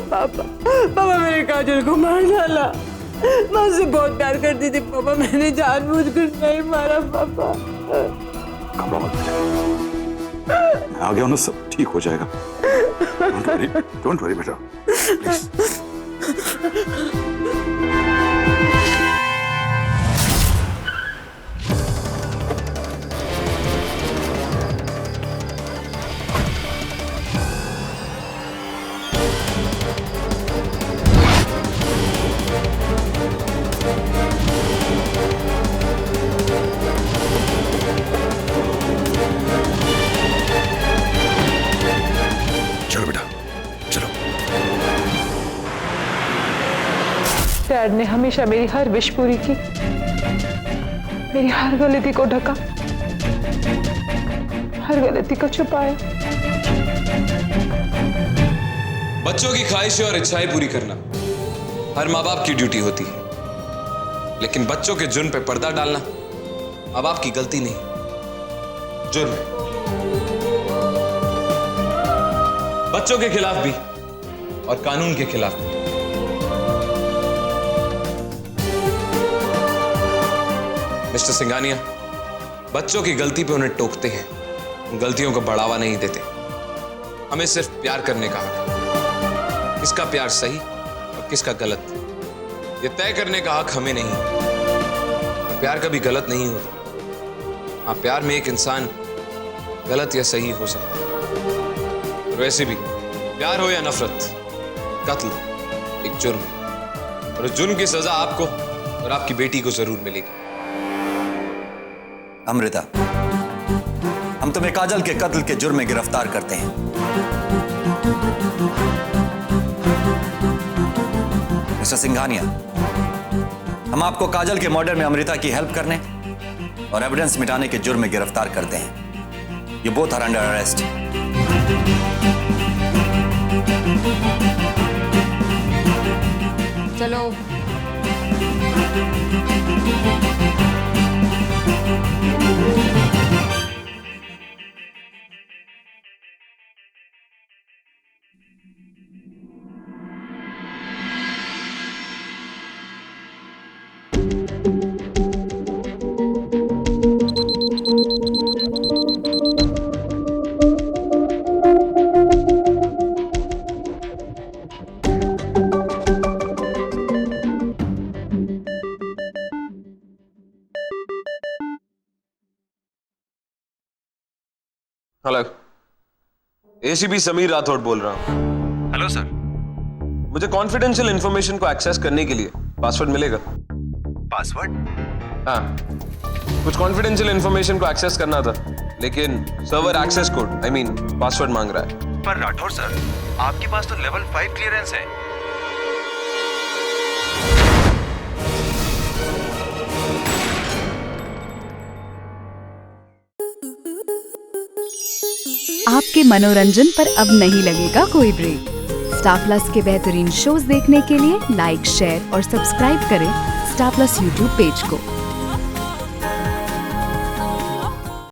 पापा, मेरे काजल को मार डाला। मैं उससे बहुत प्यार करती थी पापा, मैंने जानबूझकर नहीं मारा पापा। घबरा मत, मैं आ गया हूँ ना, सब ठीक हो जाएगा। डोंट वरी बेटा, प्लीज। डैड ने हमेशा मेरी हर विश पूरी की, मेरी हर गलती को ढका, हर गलती को छुपाया। बच्चों की ख्वाहिशें और इच्छाएं पूरी करना हर माँ बाप की ड्यूटी होती है, लेकिन बच्चों के जुर्म पे पर्दा डालना माँ बाप की गलती नहीं, जुर्म है। बच्चों के खिलाफ भी और कानून के खिलाफ भी। मिस्टर सिंघानिया, बच्चों की गलती पे उन्हें टोकते हैं, गलतियों को बढ़ावा नहीं देते। हमें सिर्फ प्यार करने का हक है, किसका प्यार सही और किसका गलत, ये तय करने का हक हमें नहीं। प्यार कभी गलत नहीं होता। हाँ, प्यार में एक इंसान गलत या सही हो सकता है, और वैसे भी प्यार हो या नफरत, कत्ल एक जुर्म है, और उस जुर्म की सजा आपको और आपकी बेटी को जरूर मिलेगी। अमृता, हम तुम्हें काजल के कत्ल के जुर्म में गिरफ्तार करते हैं। मिस्टर सिंघानिया, हम आपको काजल के मर्डर में अमृता की हेल्प करने और एविडेंस मिटाने के जुर्म में गिरफ्तार करते हैं। You both are under arrest. चलो। हेलो, एसीपी समीर राठौड़ बोल रहा हूं। Hello sir. मुझे कॉन्फिडेंशियल इंफॉर्मेशन को एक्सेस करने के लिए पासवर्ड मिलेगा? पासवर्ड? हाँ, कुछ कॉन्फिडेंशियल इंफॉर्मेशन को एक्सेस करना था, लेकिन server access code I mean password मांग रहा है। पर राठौर सर, आपके पास तो लेवल 5 क्लियरेंस है। आपके मनोरंजन पर अब नहीं लगेगा कोई ब्रेक। स्टार प्लस के बेहतरीन शोज देखने के लिए लाइक, शेयर और सब्सक्राइब करें स्टार प्लस यूट्यूब पेज को।